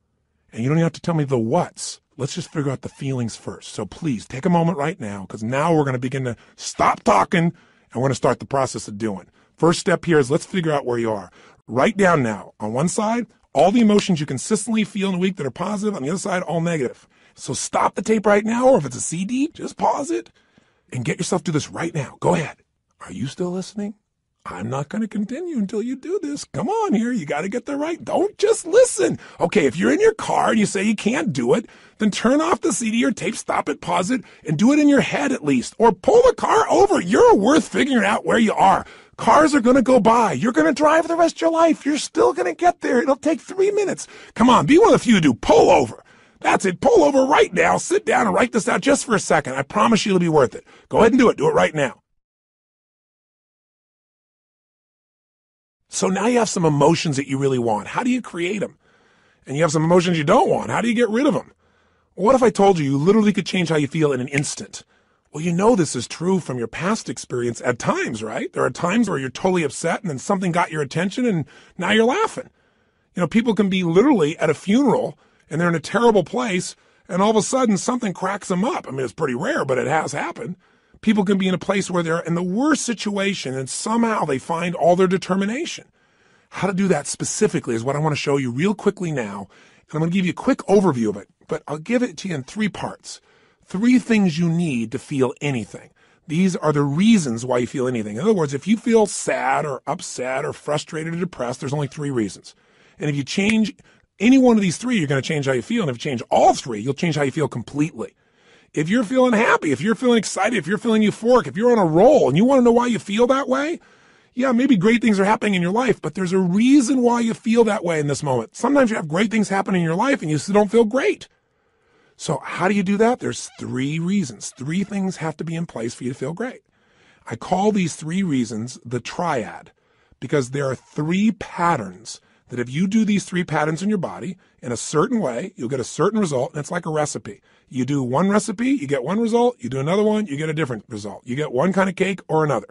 And you don't even have to tell me the what's. Let's just figure out the feelings first. So please take a moment right now, because now we're going to begin to stop talking and we're going to start the process of doing. First step here is let's figure out where you are. Write down now, on one side, all the emotions you consistently feel in a week that are positive. On the other side, all negative. So stop the tape right now, or if it's a CD, just pause it and get yourself to this right now. Go ahead. Are you still listening? I'm not going to continue until you do this. Come on here. You got to get the right. Don't just listen. Okay, if you're in your car and you say you can't do it, then turn off the CD or tape, stop it, pause it, and do it in your head at least. Or pull the car over. You're worth figuring out where you are. Cars are going to go by. You're going to drive the rest of your life. You're still going to get there. It'll take 3 minutes. Come on, be one of the few who do. Pull over. That's it. Pull over right now. Sit down and write this out just for a second. I promise you it'll be worth it. Go ahead and do it. Do it right now. So now you have some emotions that you really want. How do you create them? And you have some emotions you don't want. How do you get rid of them? What if I told you literally could change how you feel in an instant? Well, you know this is true from your past experience at times, right? There are times where you're totally upset and then something got your attention and now you're laughing. You know, people can be literally at a funeral and they're in a terrible place and all of a sudden something cracks them up. I mean, it's pretty rare, but it has happened. People can be in a place where they're in the worst situation and somehow they find all their determination. How to do that specifically is what I want to show you real quickly now. And I'm going to give you a quick overview of it, but I'll give it to you in 3 parts. 3 things you need to feel anything. These are the reasons why you feel anything. In other words, if you feel sad or upset or frustrated or depressed, there's only 3 reasons. And if you change any one of these 3, you're going to change how you feel. And if you change all 3, you'll change how you feel completely. If you're feeling happy, if you're feeling excited, if you're feeling euphoric, if you're on a roll and you want to know why you feel that way, yeah, maybe great things are happening in your life, but there's a reason why you feel that way in this moment. Sometimes you have great things happen in your life and you still don't feel great. So how do you do that? There's 3 reasons. 3 things have to be in place for you to feel great. I call these 3 reasons the triad because there are 3 patterns that if you do these 3 patterns in your body in a certain way, you'll get a certain result, and it's like a recipe. You do one recipe, you get one result. You do another one, you get a different result. You get one kind of cake or another.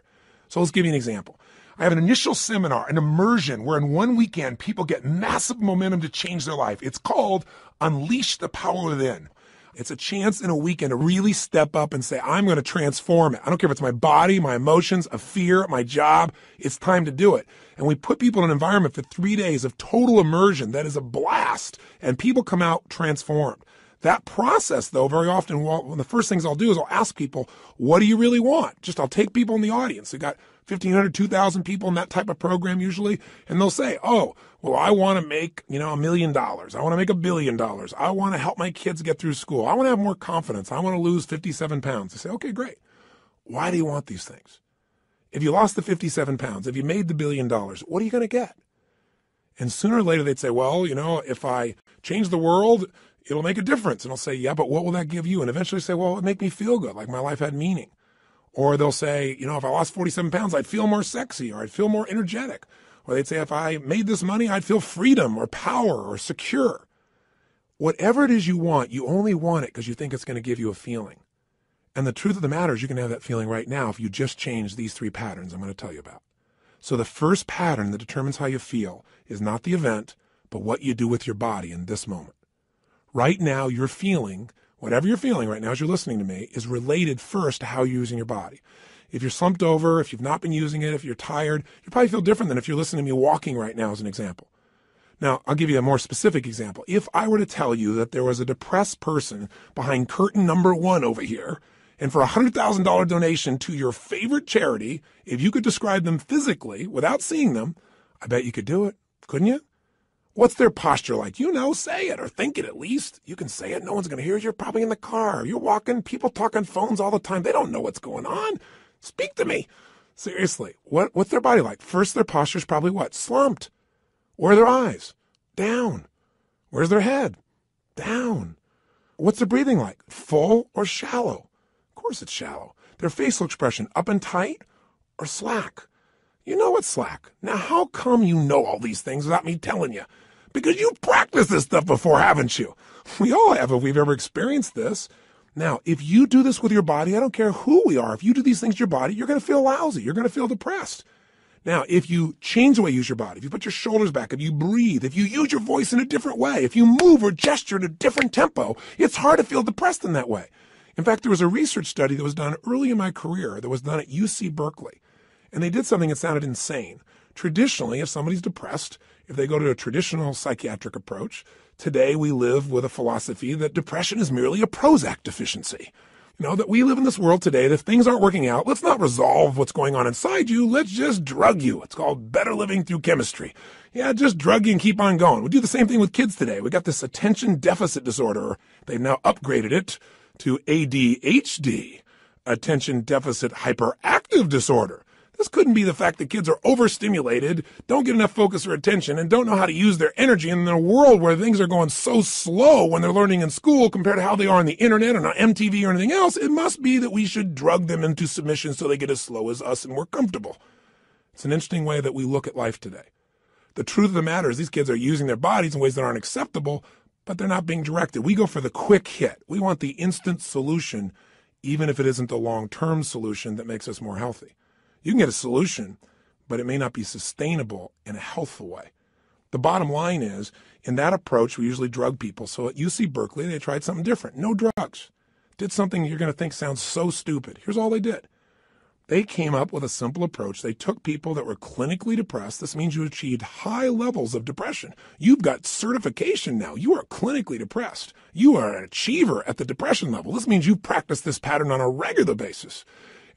So let's give you an example. I have an initial seminar, an immersion, where in one weekend, people get massive momentum to change their life. It's called Unleash the Power Within. It's a chance in a weekend to really step up and say, I'm going to transform it. I don't care if it's my body, my emotions, a fear, my job. It's time to do it. And we put people in an environment for 3 days of total immersion that is a blast, and people come out transformed. That process, though, very often, one of the first things I'll do is I'll ask people, what do you really want? I'll take people in the audience. We got 1,500, 2,000 people in that type of program usually, and they'll say, oh, well, I want to make, $1 million. I want to make $1 billion. I want to help my kids get through school. I want to have more confidence. I want to lose 57 pounds. I say, okay, great. Why do you want these things? If you lost the 57 pounds, if you made the $1 billion, what are you going to get? And sooner or later they'd say, well, if I change the world, it'll make a difference. And I'll say, yeah, but what will that give you? And eventually say, well, it'll make me feel good, like my life had meaning. Or they'll say, if I lost 47 pounds, I'd feel more sexy, or I'd feel more energetic. Or they'd say, if I made this money, I'd feel freedom or power or secure. Whatever it is you want, you only want it because you think it's going to give you a feeling. And the truth of the matter is you can have that feeling right now if you just change these 3 patterns I'm going to tell you about. So the first pattern that determines how you feel is not the event, but what you do with your body in this moment. Right now, you're feeling, whatever you're feeling right now as you're listening to me, is related first to how you're using your body. If you're slumped over, if you've not been using it, if you're tired, you probably feel different than if you're listening to me walking right now as an example. Now, I'll give you a more specific example. If I were to tell you that there was a depressed person behind curtain number 1 over here, and for a $100,000 donation to your favorite charity, if you could describe them physically without seeing them, I bet you could do it, couldn't you? What's their posture like? You know, say it or think it at least. You can say it. No one's going to hear it. You're probably in the car. You're walking. People talk on phones all the time. They don't know what's going on. Speak to me. Seriously, what's their body like? First, their posture's probably what? Slumped. Where are their eyes? Down. Where's their head? Down. What's their breathing like? Full or shallow? Of course it's shallow. Their facial expression, up and tight or slack? You know it's slack. Now, how come you know all these things without me telling you? Because you've practiced this stuff before, haven't you? We all have if we've ever experienced this. Now, if you do this with your body, I don't care who we are. If you do these things to your body, you're going to feel lousy. You're going to feel depressed. Now, if you change the way you use your body, if you put your shoulders back, if you breathe, if you use your voice in a different way, if you move or gesture in a different tempo, it's hard to feel depressed in that way. In fact, there was a research study that was done early in my career that was done at UC Berkeley. And they did something that sounded insane. Traditionally, if somebody's depressed, if they go to a traditional psychiatric approach, today we live with a philosophy that depression is merely a Prozac deficiency. You know, that we live in this world today that if things aren't working out, let's not resolve what's going on inside you. Let's just drug you. It's called better living through chemistry. Yeah, just drug you and keep on going. We do the same thing with kids today. We got this attention deficit disorder. They've now upgraded it to ADHD, attention deficit hyperactive disorder. This couldn't be the fact that kids are overstimulated, don't get enough focus or attention, and don't know how to use their energy in a world where things are going so slow when they're learning in school compared to how they are on the internet or on MTV or anything else. It must be that we should drug them into submission so they get as slow as us and we're comfortable. It's an interesting way that we look at life today. The truth of the matter is these kids are using their bodies in ways that aren't acceptable, but they're not being directed. We go for the quick hit. We want the instant solution, even if it isn't the long-term solution that makes us more healthy. You can get a solution, but it may not be sustainable in a healthful way. The bottom line is, in that approach, we usually drug people. So at UC Berkeley, they tried something different. No drugs. Did something you're going to think sounds so stupid. Here's all they did. They came up with a simple approach. They took people that were clinically depressed. This means you achieved high levels of depression. You've got certification now. You are clinically depressed. You are an achiever at the depression level. This means you practice this pattern on a regular basis.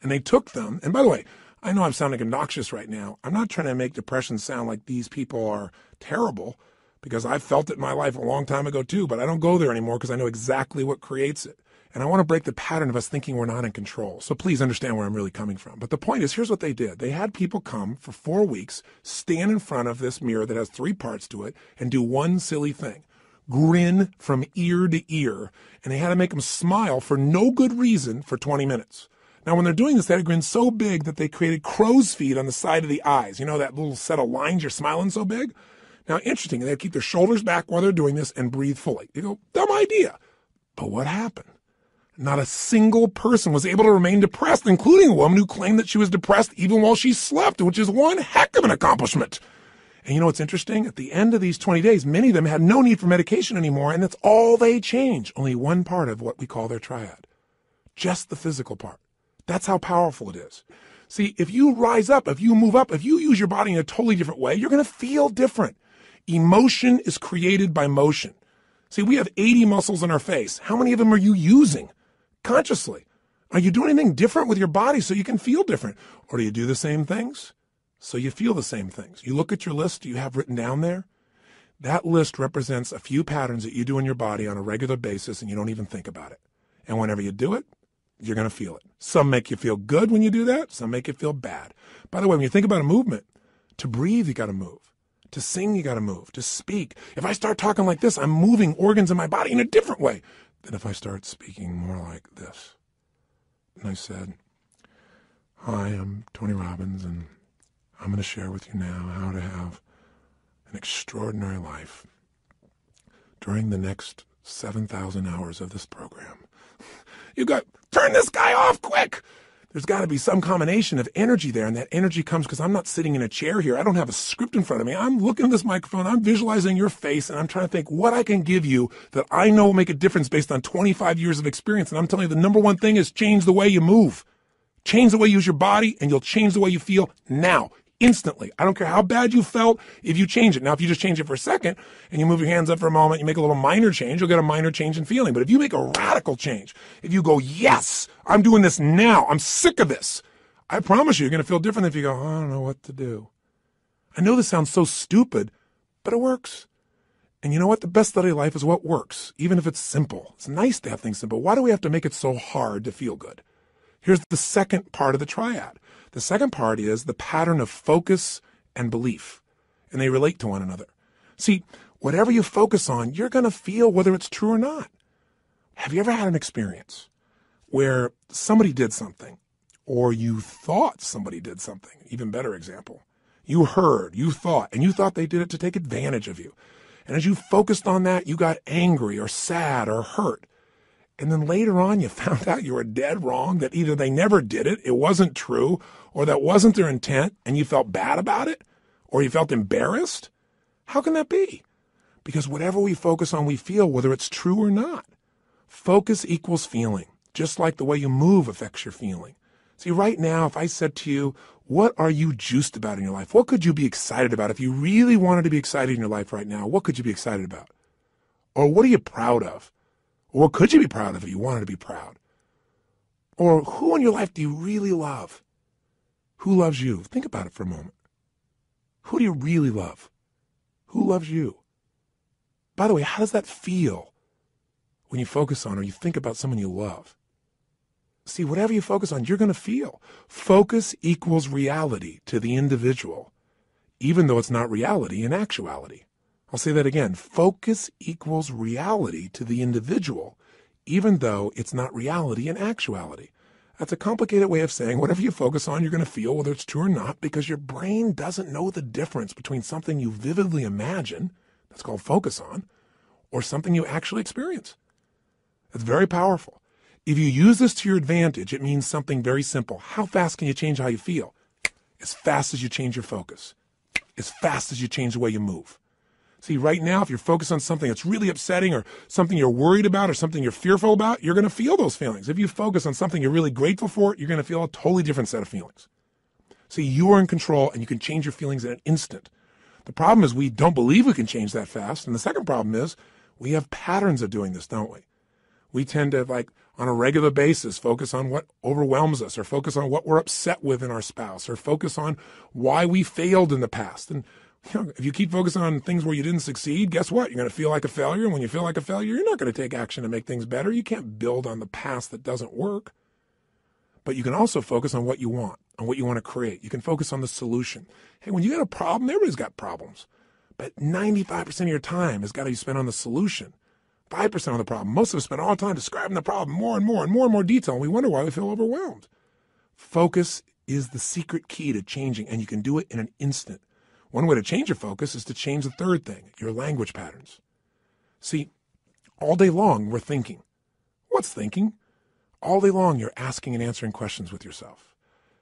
And they took them, and by the way, I know I'm sounding obnoxious right now. I'm not trying to make depression sound like these people are terrible, because I felt it in my life a long time ago too, but I don't go there anymore because I know exactly what creates it. And I want to break the pattern of us thinking we're not in control. So please understand where I'm really coming from. But the point is, here's what they did. They had people come for 4 weeks, stand in front of this mirror that has 3 parts to it, and do one silly thing. Grin from ear to ear. And they had to make them smile for no good reason for 20 minutes. Now, when they're doing this, they had a grin so big that they created crow's feet on the side of the eyes. You know, that little set of lines, you're smiling so big? Now, interesting, they keep their shoulders back while they're doing this and breathe fully. You go, dumb idea. But what happened? Not a single person was able to remain depressed, including a woman who claimed that she was depressed even while she slept, which is one heck of an accomplishment. And you know what's interesting? At the end of these 20 days, many of them had no need for medication anymore, and that's all they changed. Only one part of what we call their triad. Just the physical part. That's how powerful it is. See, if you rise up, if you move up, if you use your body in a totally different way, you're going to feel different. Emotion is created by motion. See, we have 80 muscles in our face. How many of them are you using consciously? Are you doing anything different with your body so you can feel different? Or do you do the same things so you feel the same things? You look at your list you have written down there. That list represents a few patterns that you do in your body on a regular basis and you don't even think about it. And whenever you do it, you're going to feel it. Some make you feel good when you do that. Some make you feel bad. By the way, when you think about a movement, to breathe, you got to move. To sing, you got to move. To speak. If I start talking like this, I'm moving organs in my body in a different way than if I start speaking more like this. And I said, hi, I'm Tony Robbins, and I'm going to share with you now how to have an extraordinary life during the next 7,000 hours of this program. You've got, turn this guy off quick. There's got to be some combination of energy there, and that energy comes because I'm not sitting in a chair here. I don't have a script in front of me. I'm looking at this microphone. I'm visualizing your face, and I'm trying to think what I can give you that I know will make a difference based on 25 years of experience. And I'm telling you, the number one thing is change the way you move. Change the way you use your body, and you'll change the way you feel now. Instantly. I don't care how bad you felt if you change it. Now, if you just change it for a second and you move your hands up for a moment, you make a little minor change, you'll get a minor change in feeling. But if you make a radical change, if you go, yes, I'm doing this now, I'm sick of this, I promise you're going to feel different than if you go, I don't know what to do. I know this sounds so stupid, but it works. And you know what? The best study of life is what works, even if it's simple. It's nice to have things simple. Why do we have to make it so hard to feel good? Here's the second part of the triad. The second part is the pattern of focus and belief, and they relate to one another. See, whatever you focus on, you're going to feel whether it's true or not. Have you ever had an experience where somebody did something, or you thought somebody did something? Even better example. You heard, you thought, and you thought they did it to take advantage of you. And as you focused on that, you got angry or sad or hurt. And then later on, you found out you were dead wrong, that either they never did it, it wasn't true, or that wasn't their intent, and you felt bad about it, or you felt embarrassed. How can that be? Because whatever we focus on, we feel, whether it's true or not. Focus equals feeling, just like the way you move affects your feeling. See, right now, if I said to you, what are you juiced about in your life? What could you be excited about? If you really wanted to be excited in your life right now, what could you be excited about? Or what are you proud of? Or what could you be proud of if you wanted to be proud? Or who in your life do you really love? Who loves you? Think about it for a moment. Who do you really love? Who loves you? By the way, how does that feel when you focus on or you think about someone you love? See, whatever you focus on, you're going to feel. Focus equals reality to the individual, even though it's not reality in actuality. I'll say that again. Focus equals reality to the individual, even though it's not reality in actuality. That's a complicated way of saying whatever you focus on, you're going to feel, whether it's true or not, because your brain doesn't know the difference between something you vividly imagine, that's called focus on, or something you actually experience. It's very powerful. If you use this to your advantage, it means something very simple. How fast can you change how you feel? As fast as you change your focus. As fast as you change the way you move. See, right now, if you're focused on something that's really upsetting or something you're worried about or something you're fearful about, you're going to feel those feelings. If you focus on something you're really grateful for, you're going to feel a totally different set of feelings. See, you are in control and you can change your feelings in an instant. The problem is we don't believe we can change that fast. And the second problem is we have patterns of doing this, don't we? We tend to, on a regular basis, focus on what overwhelms us or focus on what we're upset with in our spouse or focus on why we failed in the past. And if you keep focusing on things where you didn't succeed, guess what? You're going to feel like a failure. And when you feel like a failure, you're not going to take action to make things better. You can't build on the past that doesn't work. But you can also focus on what you want, on what you want to create. You can focus on the solution. Hey, when you got a problem, everybody's got problems. But 95% of your time has got to be spent on the solution. 5% on the problem. Most of us spend all the time describing the problem more and more detail. And we wonder why we feel overwhelmed. Focus is the secret key to changing, and you can do it in an instant. One way to change your focus is to change the third thing, your language patterns. See, all day long, we're thinking. What's thinking? All day long, you're asking and answering questions with yourself.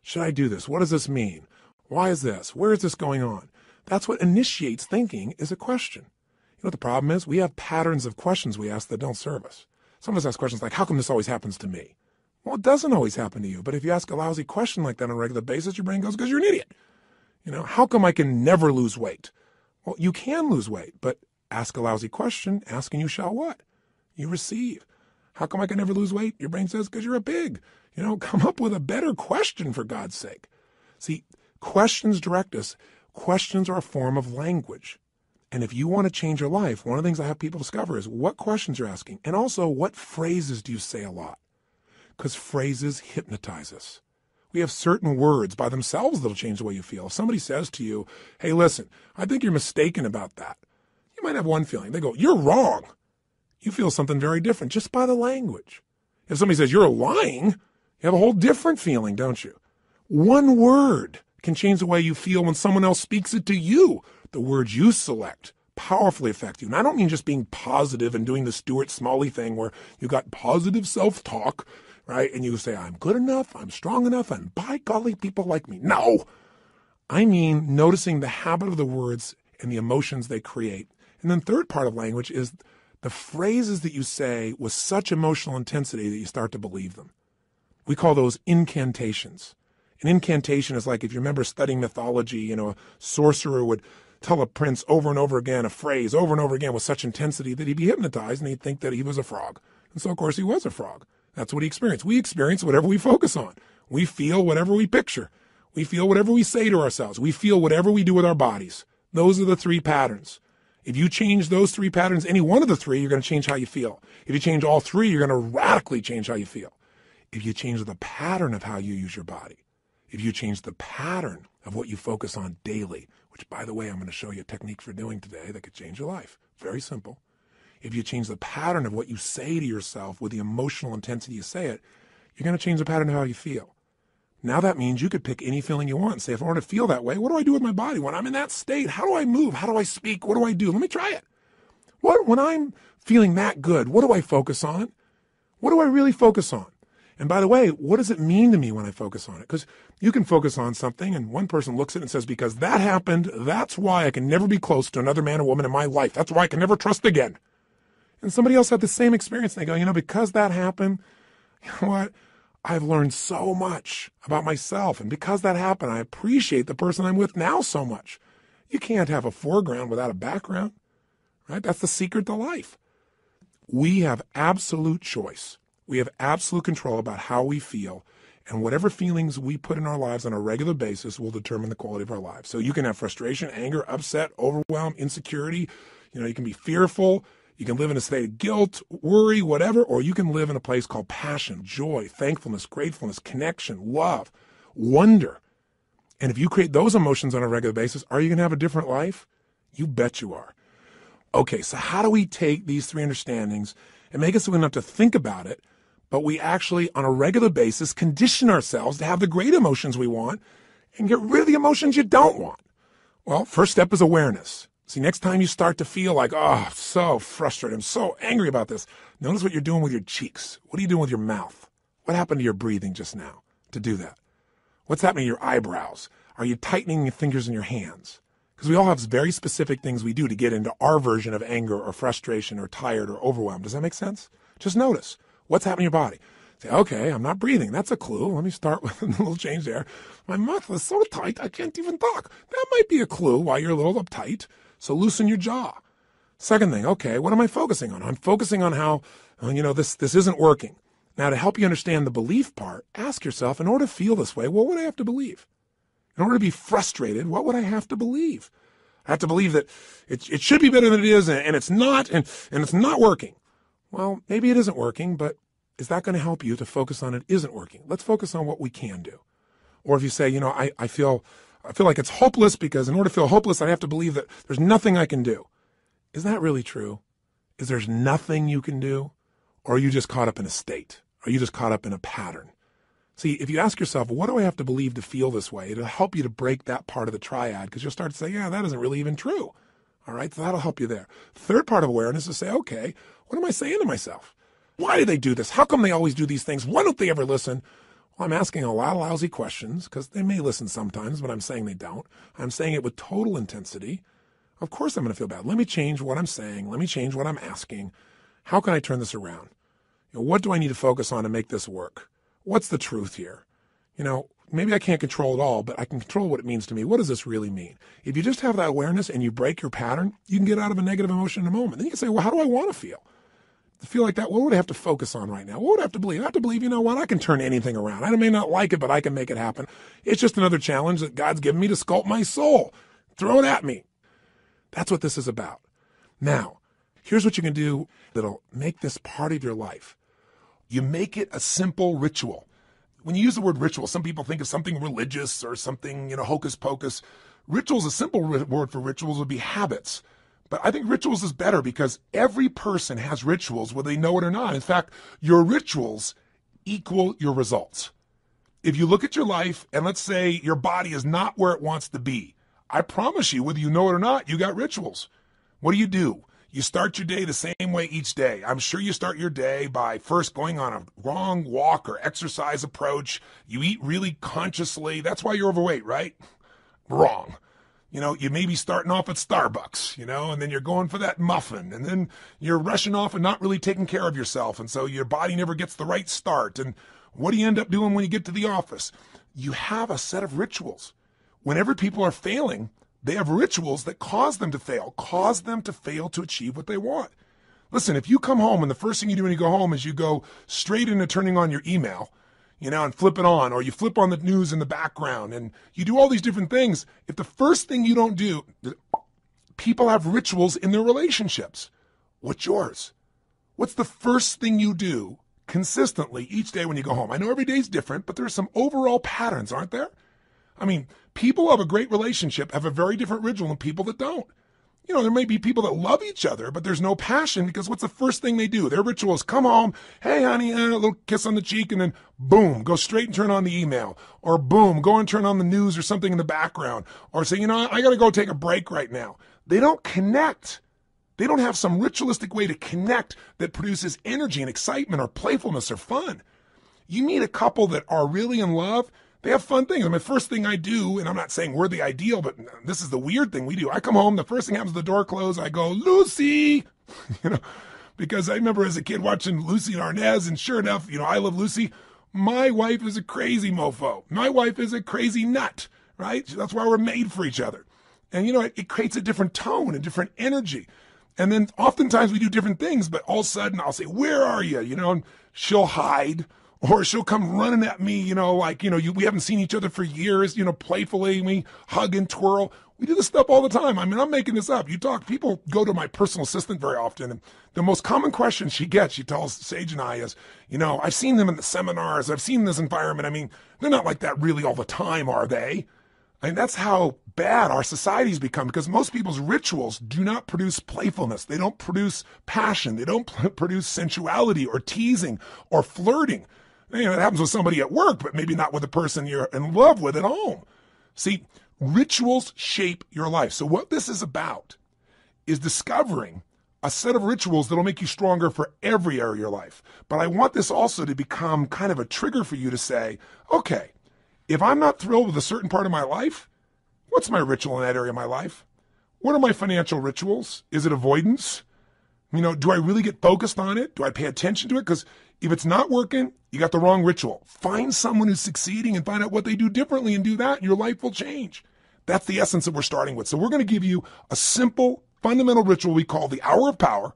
Should I do this? What does this mean? Why is this? Where is this going on? That's what initiates thinking, is a question. You know what the problem is? We have patterns of questions we ask that don't serve us. Some of us ask questions like, how come this always happens to me? Well, it doesn't always happen to you. But if you ask a lousy question like that on a regular basis, your brain goes, because you're an idiot. How come I can never lose weight? Well, you can lose weight, but ask a lousy question, ask and you shall what? You receive. How come I can never lose weight? Your brain says, because you're a pig. Come up with a better question, for God's sake. See, questions direct us. Questions are a form of language. And if you want to change your life, one of the things I have people discover is what questions you're asking. And also, what phrases do you say a lot? Because phrases hypnotize us. We have certain words by themselves that'll change the way you feel. If somebody says to you, hey, listen, I think you're mistaken about that. You might have one feeling. They go, you're wrong. You feel something very different just by the language. If somebody says you're lying, you have a whole different feeling, don't you? One word can change the way you feel when someone else speaks it to you. The words you select powerfully affect you. And I don't mean just being positive and doing the Stuart Smalley thing where you got positive self-talk right? And you say, I'm good enough, I'm strong enough, and by golly, people like me. No, I mean noticing the habit of the words and the emotions they create. And then third part of language is the phrases that you say with such emotional intensity that you start to believe them. We call those incantations. An incantation is like, if you remember studying mythology, a sorcerer would tell a prince over and over again a phrase over and over again with such intensity that he'd be hypnotized and he'd think that he was a frog. And so, of course, he was a frog. That's what he experienced. We experience whatever we focus on. We feel whatever we picture. We feel whatever we say to ourselves. We feel whatever we do with our bodies. Those are the three patterns. If you change those three patterns, any one of the three, you're going to change how you feel. If you change all three, you're going to radically change how you feel. If you change the pattern of how you use your body, if you change the pattern of what you focus on daily, which, by the way, I'm going to show you a technique for doing today that could change your life. Very simple. If you change the pattern of what you say to yourself with the emotional intensity you say it, you're going to change the pattern of how you feel. Now that means you could pick any feeling you want and say, if I want to feel that way, what do I do with my body? When I'm in that state, how do I move? How do I speak? What do I do? Let me try it. When I'm feeling that good, what do I focus on? What do I really focus on? And by the way, what does it mean to me when I focus on it? Because you can focus on something and one person looks at it and says, because that happened, that's why I can never be close to another man or woman in my life. That's why I can never trust again. And somebody else had the same experience. And they go, because that happened, you know what? I've learned so much about myself. And because that happened, I appreciate the person I'm with now so much. You can't have a foreground without a background, right? That's the secret to life. We have absolute choice. We have absolute control about how we feel. And whatever feelings we put in our lives on a regular basis will determine the quality of our lives. So you can have frustration, anger, upset, overwhelm, insecurity. You can be fearful. You can live in a state of guilt, worry, whatever, or you can live in a place called passion, joy, thankfulness, gratefulness, connection, love, wonder. And if you create those emotions on a regular basis, are you going to have a different life? You bet you are. Okay, so how do we take these three understandings and make it so we don't have to think about it, but we actually, on a regular basis, condition ourselves to have the great emotions we want and get rid of the emotions you don't want? Well, first step is awareness. See, next time you start to feel like, I'm so frustrated, I'm so angry about this, notice what you're doing with your cheeks. What are you doing with your mouth? What happened to your breathing just now to do that? What's happening to your eyebrows? Are you tightening your fingers in your hands? Because we all have very specific things we do to get into our version of anger or frustration or tired or overwhelmed. Does that make sense? Just notice what's happening in your body. Say, okay, I'm not breathing. That's a clue. Let me start with a little change there. My mouth is so tight, I can't even talk. That might be a clue why you're a little uptight. So loosen your jaw. Second thing, okay, what am I focusing on? I'm focusing on how, this isn't working. Now, to help you understand the belief part, ask yourself, in order to feel this way, what would I have to believe? In order to be frustrated, what would I have to believe? I have to believe that it should be better than it is, and it's not, and it's not working. Well, maybe it isn't working, but is that going to help you to focus on it isn't working? Let's focus on what we can do. Or if you say, I feel like it's hopeless because in order to feel hopeless, I have to believe that there's nothing I can do. Is that really true? Is there's nothing you can do? Or are you just caught up in a state? Are you just caught up in a pattern? See, if you ask yourself, what do I have to believe to feel this way? It'll help you to break that part of the triad because you'll start to say, yeah, that isn't really even true. All right, so that'll help you there. Third part of awareness is to say, okay, what am I saying to myself? Why do they do this? How come they always do these things? Why don't they ever listen? Well, I'm asking a lot of lousy questions because they may listen sometimes, but I'm saying they don't. I'm saying it with total intensity. Of course I'm going to feel bad. Let me change what I'm saying. Let me change what I'm asking. How can I turn this around? What do I need to focus on to make this work? What's the truth here? Maybe I can't control it all, but I can control what it means to me. What does this really mean? If you just have that awareness and you break your pattern, you can get out of a negative emotion in a moment. Then you can say, well, how do I want to feel? To feel like that, what would I have to focus on right now? What would I have to believe? I have to believe, I can turn anything around. I may not like it, but I can make it happen. It's just another challenge that God's given me to sculpt my soul. Throw it at me. That's what this is about. Now, here's what you can do that'll make this part of your life. You make it a simple ritual. When you use the word ritual, some people think of something religious or something, hocus pocus. Rituals, a simple word for rituals would be habits. But I think rituals is better because every person has rituals whether they know it or not. In fact, your rituals equal your results. If you look at your life and let's say your body is not where it wants to be, I promise you, whether you know it or not, you got rituals. What do? You start your day the same way each day. I'm sure you start your day by first going on a wrong walk or exercise approach. You eat really consciously. That's why you're overweight, right? Wrong. You may be starting off at Starbucks, and then you're going for that muffin, and then you're rushing off and not really taking care of yourself. And so your body never gets the right start. And what do you end up doing when you get to the office? You have a set of rituals. Whenever people are failing, they have rituals that cause them to fail to achieve what they want. Listen, if you come home and the first thing you do when you go home is you go straight into turning on your email, and flip it on, or you flip on the news in the background, and you do all these different things. If the first thing you don't do, people have rituals in their relationships. What's yours? What's the first thing you do consistently each day when you go home? I know every day's different, but there's some overall patterns, aren't there? I mean, people who have a great relationship have a very different ritual than people that don't. There may be people that love each other, but there's no passion because what's the first thing they do? Their ritual is come home, hey, honey, a little kiss on the cheek, and then boom, go straight and turn on the email. Or boom, go and turn on the news or something in the background. Or say, I got to go take a break right now. They don't connect. They don't have some ritualistic way to connect that produces energy and excitement or playfulness or fun. You meet a couple that are really in love, they have fun things. The first thing I do, and I'm not saying we're the ideal, but this is the weird thing we do. I come home, the first thing happens, the door closed, I go, Lucy, because I remember as a kid watching Lucy and Arnaz, and sure enough, I love Lucy. My wife is a crazy mofo. My wife is a crazy nut, right? That's why we're made for each other. And, it creates a different tone and different energy. And then oftentimes we do different things, but all of a sudden I'll say, where are you? And she'll hide. Or she'll come running at me, we haven't seen each other for years, playfully, we hug and twirl. We do this stuff all the time. I'm making this up. People go to my personal assistant very often, and the most common question she gets, she tells Sage and I is, I've seen them in the seminars, I've seen this environment. They're not like that really all the time, are they? That's how bad our society's become, because most people's rituals do not produce playfulness. They don't produce passion. They don't produce sensuality or teasing or flirting. It happens with somebody at work, but maybe not with the person you're in love with at home. See, rituals shape your life. So what this is about is discovering a set of rituals that'll make you stronger for every area of your life. But I want this also to become kind of a trigger for you to say, okay, if I'm not thrilled with a certain part of my life, what's my ritual in that area of my life? What are my financial rituals? Is it avoidance? Do I really get focused on it? Do I pay attention to it? Because if it's not working, you got the wrong ritual. Find someone who's succeeding and find out what they do differently and do that, and your life will change. That's the essence that we're starting with. So we're going to give you a simple, fundamental ritual we call the hour of power,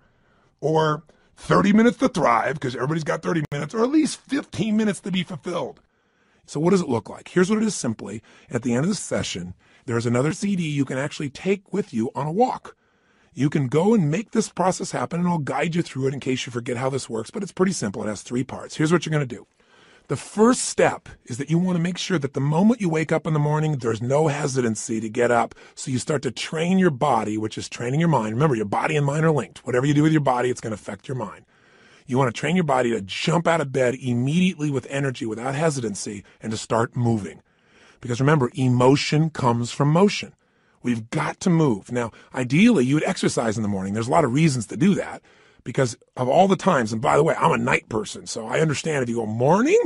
or 30 minutes to thrive, because everybody's got 30 minutes, or at least 15 minutes to be fulfilled. So what does it look like? Here's what it is simply. At the end of the session, there's another CD you can actually take with you on a walk. You can go and make this process happen, and I'll guide you through it in case you forget how this works, but it's pretty simple. It has 3 parts. Here's what you're going to do. The first step is that you want to make sure that the moment you wake up in the morning, there's no hesitancy to get up. So you start to train your body, which is training your mind. Remember, your body and mind are linked. Whatever you do with your body, it's going to affect your mind. You want to train your body to jump out of bed immediately with energy, without hesitancy, and to start moving. Because remember, emotion comes from motion. We've got to move. Now, ideally, you would exercise in the morning. There's a lot of reasons to do that because of all the times. And by the way, I'm a night person, so I understand if you go morning,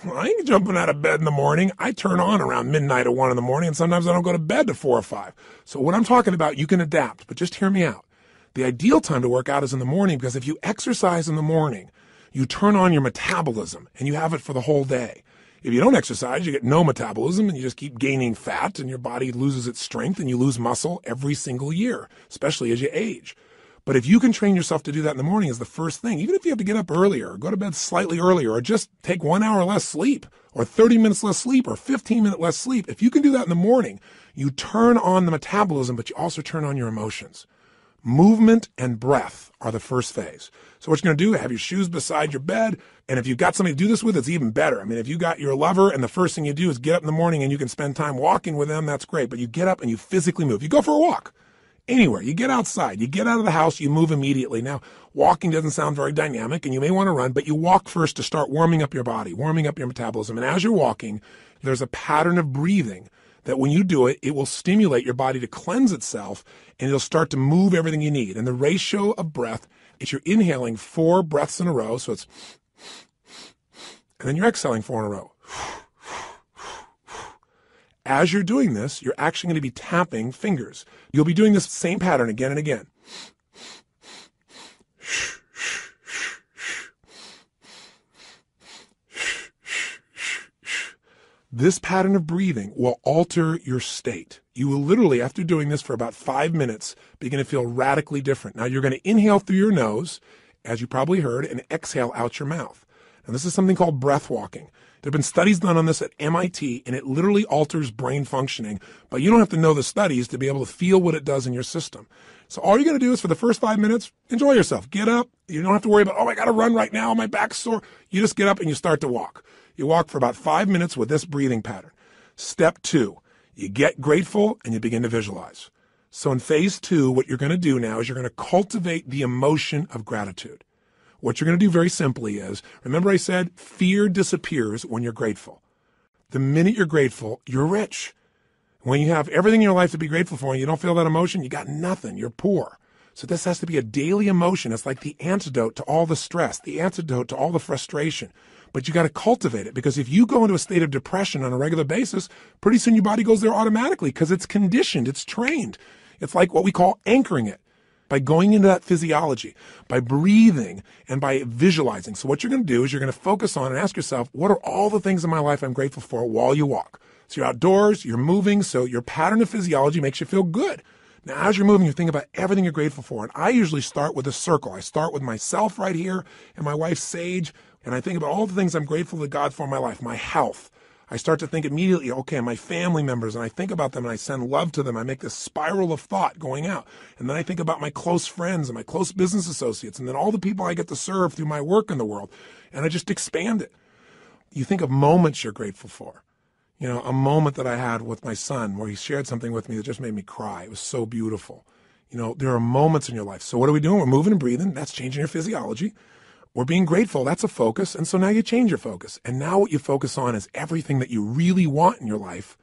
I ain't jumping out of bed in the morning. I turn on around midnight or 1 in the morning, and sometimes I don't go to bed to 4 or 5. So what I'm talking about, you can adapt, but just hear me out. The ideal time to work out is in the morning, because if you exercise in the morning, you turn on your metabolism and you have it for the whole day. If you don't exercise, you get no metabolism and you just keep gaining fat, and your body loses its strength and you lose muscle every single year, especially as you age. But if you can train yourself to do that in the morning as the first thing, even if you have to get up earlier, or go to bed slightly earlier, or just take 1 hour less sleep, or 30 minutes less sleep, or 15 minutes less sleep, if you can do that in the morning, you turn on the metabolism, but you also turn on your emotions. Movement and breath are the first phase. So what you're going to do, have your shoes beside your bed. And if you've got somebody to do this with, it's even better. I mean, if you got your lover and the first thing you do is get up in the morning and you can spend time walking with them, that's great. But you get up and you physically move. You go for a walk anywhere. You get outside. You get out of the house. You move immediately. Now, walking doesn't sound very dynamic and you may want to run, but you walk first to start warming up your body, warming up your metabolism. And as you're walking, there's a pattern of breathing that when you do it, it will stimulate your body to cleanse itself, and it'll start to move everything you need. And the ratio of breath is you're inhaling 4 breaths in a row, so it's, and then you're exhaling 4 in a row. As you're doing this, you're actually going to be tapping fingers. You'll be doing this same pattern again and again. This pattern of breathing will alter your state. You will literally, after doing this for about 5 minutes, begin to feel radically different. Now, you're going to inhale through your nose, as you probably heard, and exhale out your mouth. And this is something called breath walking. There have been studies done on this at MIT, and it literally alters brain functioning. But you don't have to know the studies to be able to feel what it does in your system. So all you're going to do is for the first 5 minutes, enjoy yourself. Get up. You don't have to worry about, oh, I got to run right now. My back's sore. You just get up and you start to walk. You walk for about 5 minutes with this breathing pattern. Step 2, you get grateful and you begin to visualize. So in phase 2, what you're going to do now is you're going to cultivate the emotion of gratitude. What you're going to do very simply is, remember I said fear disappears when you're grateful. The minute you're grateful, you're rich. When you have everything in your life to be grateful for and you don't feel that emotion, you got nothing. You're poor. So this has to be a daily emotion. It's like the antidote to all the stress, the antidote to all the frustration. But you got to cultivate it, because if you go into a state of depression on a regular basis, pretty soon your body goes there automatically because it's conditioned, it's trained. It's like what we call anchoring it. By going into that physiology, by breathing, and by visualizing. So what you're going to do is you're going to focus on and ask yourself, what are all the things in my life I'm grateful for while you walk? So you're outdoors, you're moving, so your pattern of physiology makes you feel good. Now, as you're moving, you think about everything you're grateful for. And I usually start with a circle. I start with myself right here and my wife, Sage, and I think about all the things I'm grateful to God for in my life, my health. I start to think immediately, okay, my family members, and I think about them and I send love to them. I make this spiral of thought going out. And then I think about my close friends and my close business associates, and then all the people I get to serve through my work in the world. And I just expand it. You think of moments you're grateful for. You know, a moment that I had with my son where he shared something with me that just made me cry. It was so beautiful. You know, there are moments in your life. So what are we doing? We're moving and breathing. That's changing your physiology. We're being grateful. That's a focus. And so now you change your focus. And now what you focus on is everything that you really want in your life,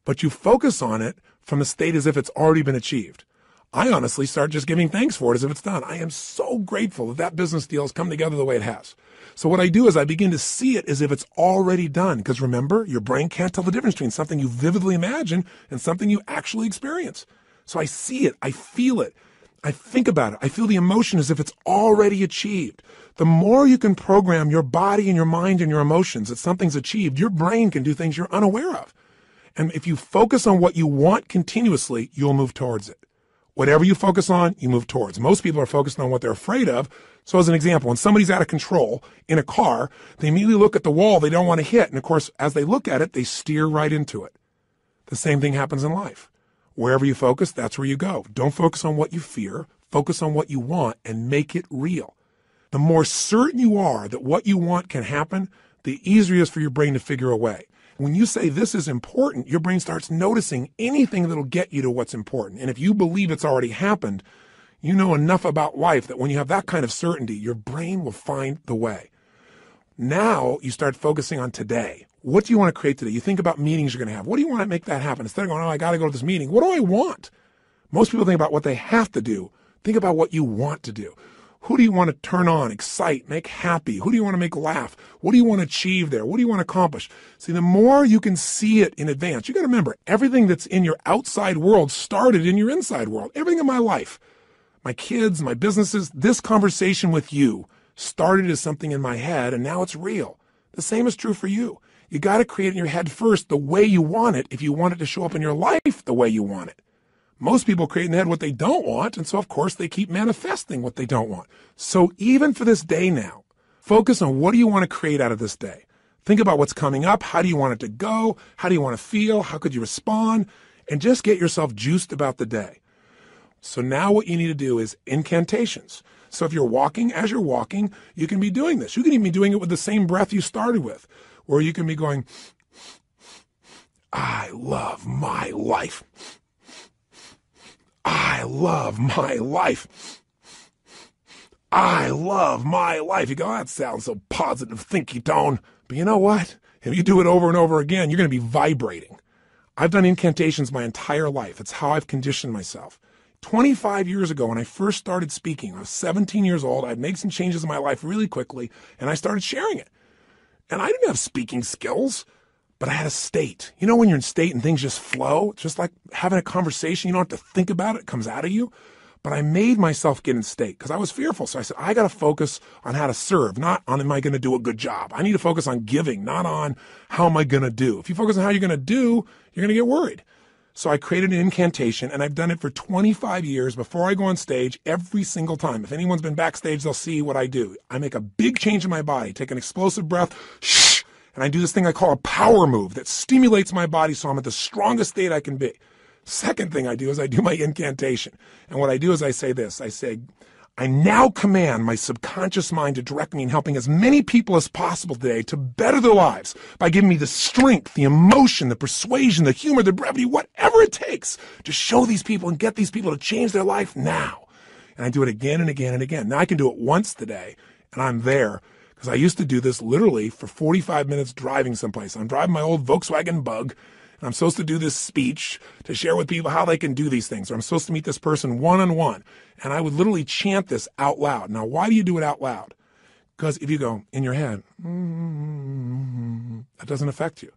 but you focus on it from the state as if it's already been achieved. I honestly start just giving thanks for it as if it's done. I am so grateful that that business deal has come together the way it has. So what I do is I begin to see it as if it's already done. Because remember, your brain can't tell the difference between something you vividly imagine and something you actually experience. So I see it. I feel it. I think about it. I feel the emotion as if it's already achieved. The more you can program your body and your mind and your emotions that something's achieved, your brain can do things you're unaware of. And if you focus on what you want continuously, you'll move towards it. Whatever you focus on, you move towards. Most people are focused on what they're afraid of. So as an example, when somebody's out of control in a car, they immediately look at the wall they don't want to hit. And of course, as they look at it, they steer right into it. The same thing happens in life. Wherever you focus, that's where you go. Don't focus on what you fear. Focus on what you want and make it real. The more certain you are that what you want can happen, the easier it is for your brain to figure a way. When you say this is important, your brain starts noticing anything that'll get you to what's important. And if you believe it's already happened, you know enough about life that when you have that kind of certainty, your brain will find the way. Now you start focusing on today. What do you want to create today? You think about meetings you're going to have. What do you want to make that happen? Instead of going, oh, I got to go to this meeting. What do I want? Most people think about what they have to do. Think about what you want to do. Who do you want to turn on, excite, make happy? Who do you want to make laugh? What do you want to achieve there? What do you want to accomplish? See, the more you can see it in advance, you got to remember, everything that's in your outside world started in your inside world. Everything in my life, my kids, my businesses, this conversation with you started as something in my head, and now it's real. The same is true for you. You got to create in your head first the way you want it if you want it to show up in your life the way you want it. Most people create in their head what they don't want, and so, of course, they keep manifesting what they don't want. So even for this day now, focus on what do you want to create out of this day. Think about what's coming up. How do you want it to go? How do you want to feel? How could you respond? And just get yourself juiced about the day. So now what you need to do is incantations. So if you're walking, as you're walking, you can be doing this. You can even be doing it with the same breath you started with, or you can be going, I love my life. I love my life. I love my life. You go, that sounds so positive, thinky tone. But you know what? If you do it over and over again, you're going to be vibrating. I've done incantations my entire life. It's how I've conditioned myself. 25 years ago, when I first started speaking, I was 17 years old. I'd made some changes in my life really quickly, and I started sharing it. And I didn't have speaking skills, but I had a state. You know, when you're in state and things just flow, it's just like having a conversation. You don't have to think about it. It comes out of you. But I made myself get in state because I was fearful. So I said, I got to focus on how to serve, not on am I going to do a good job. I need to focus on giving, not on how am I going to do. If you focus on how you're going to do, you're going to get worried. So I created an incantation, and I've done it for 25 years before I go on stage every single time. If anyone's been backstage, they'll see what I do. I make a big change in my body, take an explosive breath, shh, and I do this thing I call a power move that stimulates my body so I'm at the strongest state I can be. Second thing I do is I do my incantation. And what I do is I say this. I say, I now command my subconscious mind to direct me in helping as many people as possible today to better their lives by giving me the strength, the emotion, the persuasion, the humor, the brevity, whatever it takes to show these people and get these people to change their life now. And I do it again and again and again. Now I can do it once today, and I'm there. Because I used to do this literally for 45 minutes driving someplace. I'm driving my old Volkswagen Bug, and I'm supposed to do this speech to share with people how they can do these things. Or I'm supposed to meet this person one-on-one. And I would literally chant this out loud. Now, why do you do it out loud? Because if you go in your head, that doesn't affect you.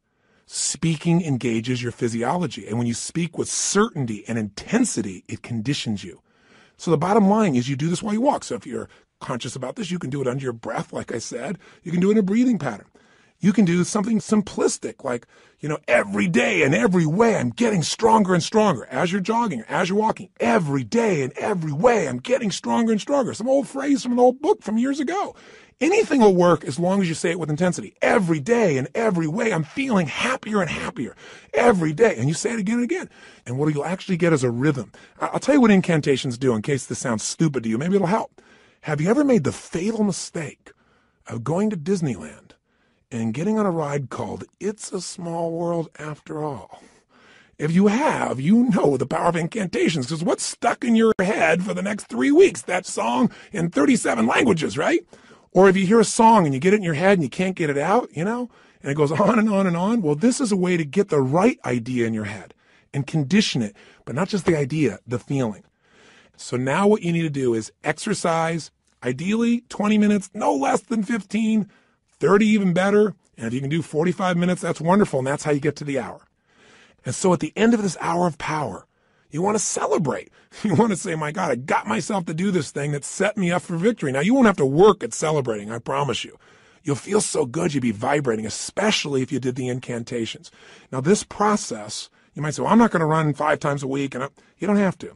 Speaking engages your physiology. And when you speak with certainty and intensity, it conditions you. So the bottom line is you do this while you walk. So if you're conscious about this, you can do it under your breath, like I said. You can do it in a breathing pattern. You can do something simplistic, like, every day and every way I'm getting stronger and stronger. As you're jogging, as you're walking, every day and every way I'm getting stronger and stronger. Some old phrase from an old book from years ago. Anything will work as long as you say it with intensity. Every day and every way I'm feeling happier and happier. Every day. And you say it again and again. And what you'll actually get is a rhythm. I'll tell you what incantations do in case this sounds stupid to you. Maybe it'll help. Have you ever made the fatal mistake of going to Disneyland and getting on a ride called It's a Small World After All? If you have, you know the power of incantations, because what's stuck in your head for the next 3 weeks? That song in 37 languages, right? Or if you hear a song and you get it in your head and you can't get it out, and it goes on and on and on. Well, this is a way to get the right idea in your head and condition it, but not just the idea, the feeling. So now what you need to do is exercise, ideally 20 minutes, no less than 15, 30 even better. And if you can do 45 minutes, that's wonderful. And that's how you get to the hour. And so at the end of this hour of power, you want to celebrate. You want to say, my God, I got myself to do this thing that set me up for victory. Now, you won't have to work at celebrating, I promise you. You'll feel so good, you'll be vibrating, especially if you did the incantations. Now, this process, you might say, well, I'm not going to run 5 times a week. And you don't have to.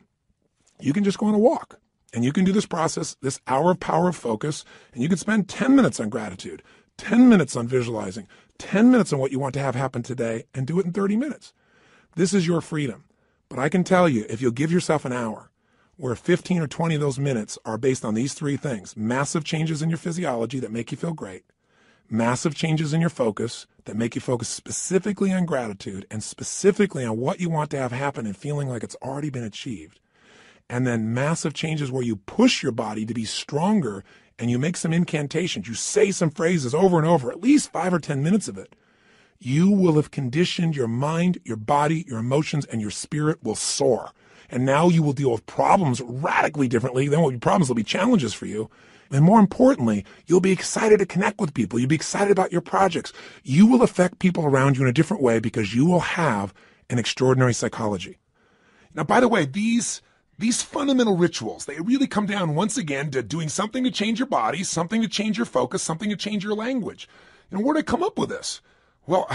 You can just go on a walk. And you can do this process, this hour of power of focus, and you can spend 10 minutes on gratitude, 10 minutes on visualizing, 10 minutes on what you want to have happen today, and do it in 30 minutes. This is your freedom. But I can tell you, if you'll give yourself an hour, where 15 or 20 of those minutes are based on these 3 things: massive changes in your physiology that make you feel great, massive changes in your focus that make you focus specifically on gratitude and specifically on what you want to have happen and feeling like it's already been achieved, and then massive changes where you push your body to be stronger and you make some incantations, you say some phrases over and over, at least 5 or 10 minutes of it, you will have conditioned your mind, your body, your emotions, and your spirit will soar. And now you will deal with problems radically differently. Then won't be problems, they'll be challenges for you. And more importantly, you'll be excited to connect with people. You'll be excited about your projects. You will affect people around you in a different way because you will have an extraordinary psychology. Now, by the way, these fundamental rituals, they really come down once again to doing something to change your body, something to change your focus, something to change your language. And where did I come up with this? Well,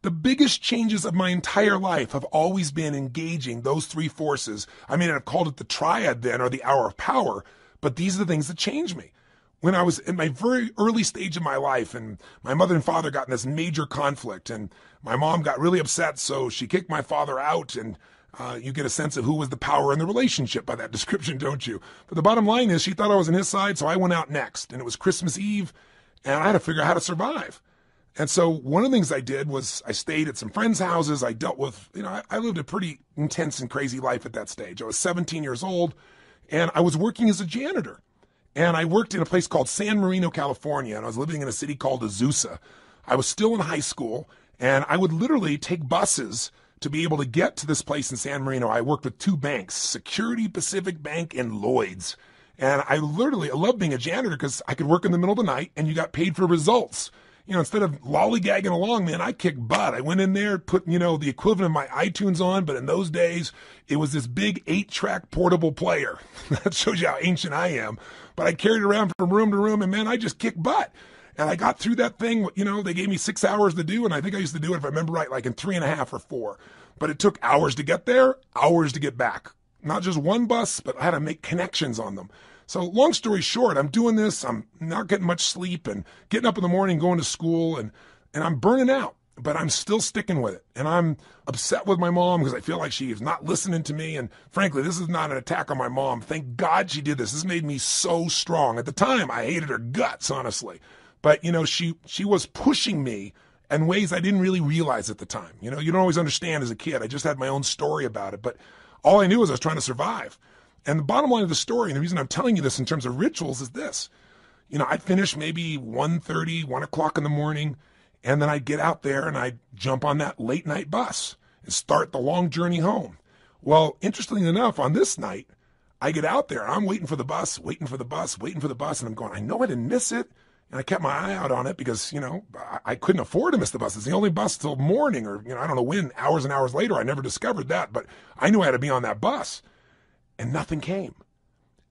the biggest changes of my entire life have always been engaging those 3 forces. I mean, I've called it the triad then, or the hour of power, but these are the things that changed me. When I was in my very early stage of my life, and my mother and father got in this major conflict, and my mom got really upset, so she kicked my father out, and you get a sense of who was the power in the relationship by that description, don't you? But the bottom line is she thought I was on his side, so I went out next, and it was Christmas Eve, and I had to figure out how to survive. And so one of the things I did was I stayed at some friends' houses. I dealt with, I lived a pretty intense and crazy life at that stage. I was 17 years old, and I was working as a janitor. And I worked in a place called San Marino, California, and I was living in a city called Azusa. I was still in high school, and I would literally take buses to be able to get to this place in San Marino. I worked with two banks, Security Pacific Bank and Lloyd's. And I love being a janitor because I could work in the middle of the night and you got paid for results. Instead of lollygagging along, man, I kicked butt. I went in there, put, the equivalent of my iTunes on, but in those days, it was this big 8-track portable player. That shows you how ancient I am. But I carried it around from room to room, and man, I just kicked butt. And I got through that thing, they gave me 6 hours to do, and I think I used to do it, if I remember right, like in 3.5 or 4. But it took hours to get there, hours to get back. Not just one bus, but I had to make connections on them. So long story short, I'm doing this, I'm not getting much sleep and getting up in the morning, going to school, and I'm burning out, but I'm still sticking with it. And I'm upset with my mom because I feel like she is not listening to me. And frankly, this is not an attack on my mom. Thank God she did this. This made me so strong. At the time, I hated her guts, honestly. But, she was pushing me in ways I didn't really realize at the time. You don't always understand as a kid. I just had my own story about it. But all I knew was I was trying to survive. And the bottom line of the story, and the reason I'm telling you this in terms of rituals is this. I'd finish maybe 1:30, 1 o'clock in the morning, and then I'd get out there and I'd jump on that late night bus and start the long journey home. Well, interestingly enough, on this night, I get out there, I'm waiting for the bus, and I'm going, I know I didn't miss it. And I kept my eye out on it because, I couldn't afford to miss the bus. It's the only bus till morning or, I don't know when, hours and hours later. I never discovered that, but I knew I had to be on that bus. And nothing came.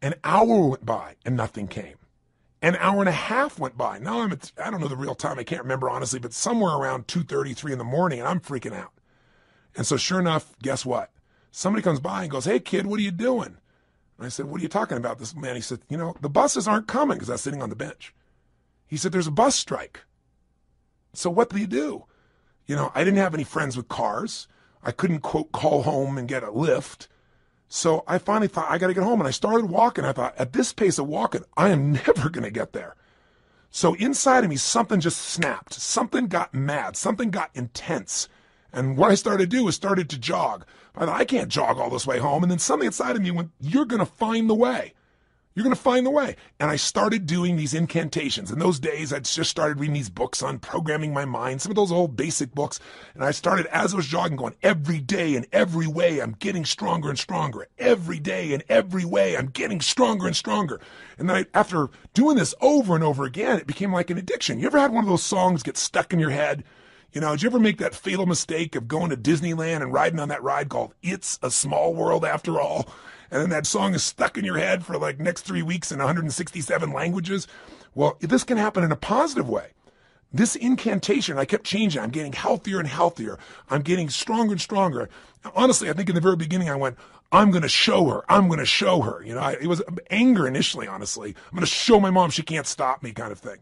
An hour went by and nothing came. An hour and a half went by. Now I don't know the real time. I can't remember honestly, but somewhere around 2:30, 3 in the morning, and I'm freaking out. And so sure enough, guess what? Somebody comes by and goes, "Hey kid, what are you doing?" And I said, "What are you talking about?" This man, he said, "The buses aren't coming," because I was sitting on the bench. He said, "There's a bus strike." So what do you do? I didn't have any friends with cars. I couldn't, quote, call home and get a lift. So I finally thought, I got to get home. And I started walking. I thought, at this pace of walking, I am never going to get there. So inside of me, something just snapped. Something got mad. Something got intense. And what I started to do was started to jog. I thought, I can't jog all this way home. And then something inside of me went, you're going to find the way. You're going to find the way. And I started doing these incantations. In those days, I'd just started reading these books on programming my mind, some of those old basic books. And I started, as I was jogging, going, every day in every way, I'm getting stronger and stronger. Every day in every way, I'm getting stronger and stronger. And then after doing this over and over again, it became like an addiction. You ever had one of those songs get stuck in your head? Did you ever make that fatal mistake of going to Disneyland and riding on that ride called It's a Small World After All? And then that song is stuck in your head for like next 3 weeks in 167 languages. Well, this can happen in a positive way. This incantation, I kept changing. I'm getting healthier and healthier. I'm getting stronger and stronger. Honestly, I think in the very beginning I went, I'm going to show her. I'm going to show her. It was anger initially, honestly. I'm going to show my mom she can't stop me kind of thing.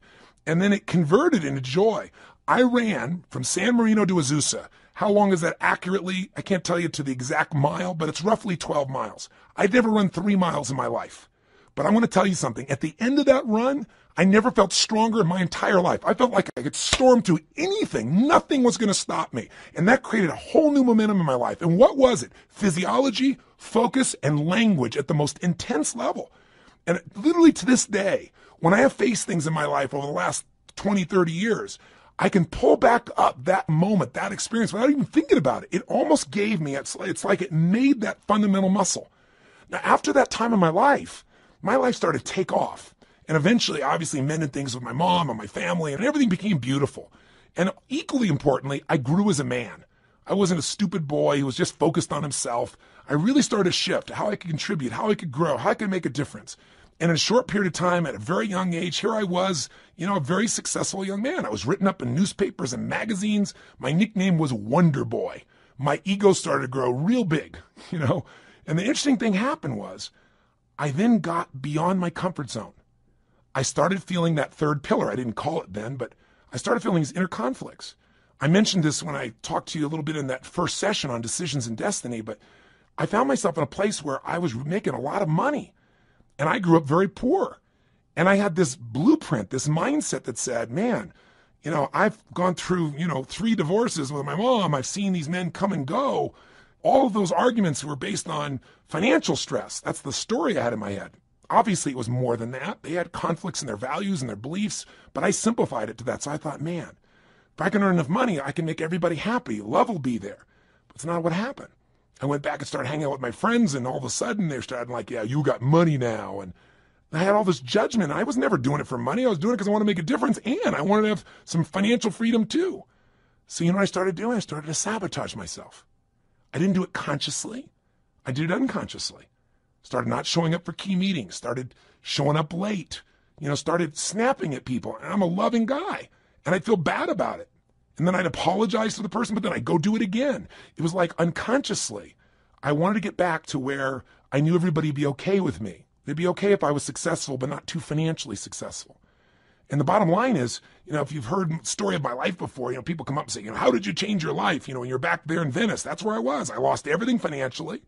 And then it converted into joy. I ran from San Marino to Azusa. How long is that accurately? I can't tell you to the exact mile, but it's roughly 12 miles. I'd never run 3 miles in my life. But I want to tell you something. At the end of that run, I never felt stronger in my entire life. I felt like I could storm through anything. Nothing was going to stop me. And that created a whole new momentum in my life. And what was it? Physiology, focus, and language at the most intense level. And literally to this day, when I have faced things in my life over the last 20, 30 years, I can pull back up that moment, that experience without even thinking about it. It almost gave me, it's like it made that fundamental muscle. Now, after that time in my life started to take off. And eventually, obviously, mended things with my mom and my family, and everything became beautiful. And equally importantly, I grew as a man. I wasn't a stupid boy who was just focused on himself. I really started to shift how I could contribute, how I could grow, how I could make a difference. And in a short period of time, at a very young age, here I was, a very successful young man. I was written up in newspapers and magazines. My nickname was Wonder Boy. My ego started to grow real big, And the interesting thing happened was I then got beyond my comfort zone. I started feeling that third pillar. I didn't call it then, but I started feeling these inner conflicts. I mentioned this when I talked to you a little bit in that first session on decisions and destiny, but I found myself in a place where I was making a lot of money. And I grew up very poor. And I had this blueprint, this mindset that said, man, I've gone through, 3 divorces with my mom. I've seen these men come and go. All of those arguments were based on financial stress. That's the story I had in my head. Obviously, it was more than that. They had conflicts in their values and their beliefs, but I simplified it to that. So I thought, man, if I can earn enough money, I can make everybody happy. Love will be there. It's not what happened. I went back and started hanging out with my friends, and all of a sudden they're starting like, yeah, you got money now. And I had all this judgment. I was never doing it for money. I was doing it because I wanted to make a difference, and I wanted to have some financial freedom too. So you know what I started doing? I started to sabotage myself. I didn't do it consciously. I did it unconsciously. Started not showing up for key meetings, started showing up late, started snapping at people. And I'm a loving guy, and I'd feel bad about it. And then I'd apologize to the person, but then I'd go do it again. It was like unconsciously. I wanted to get back to where I knew everybody would be okay with me. They'd be okay if I was successful, but not too financially successful. And the bottom line is, if you've heard the story of my life before, people come up and say, how did you change your life? When you're back there in Venice, that's where I was. I lost everything financially.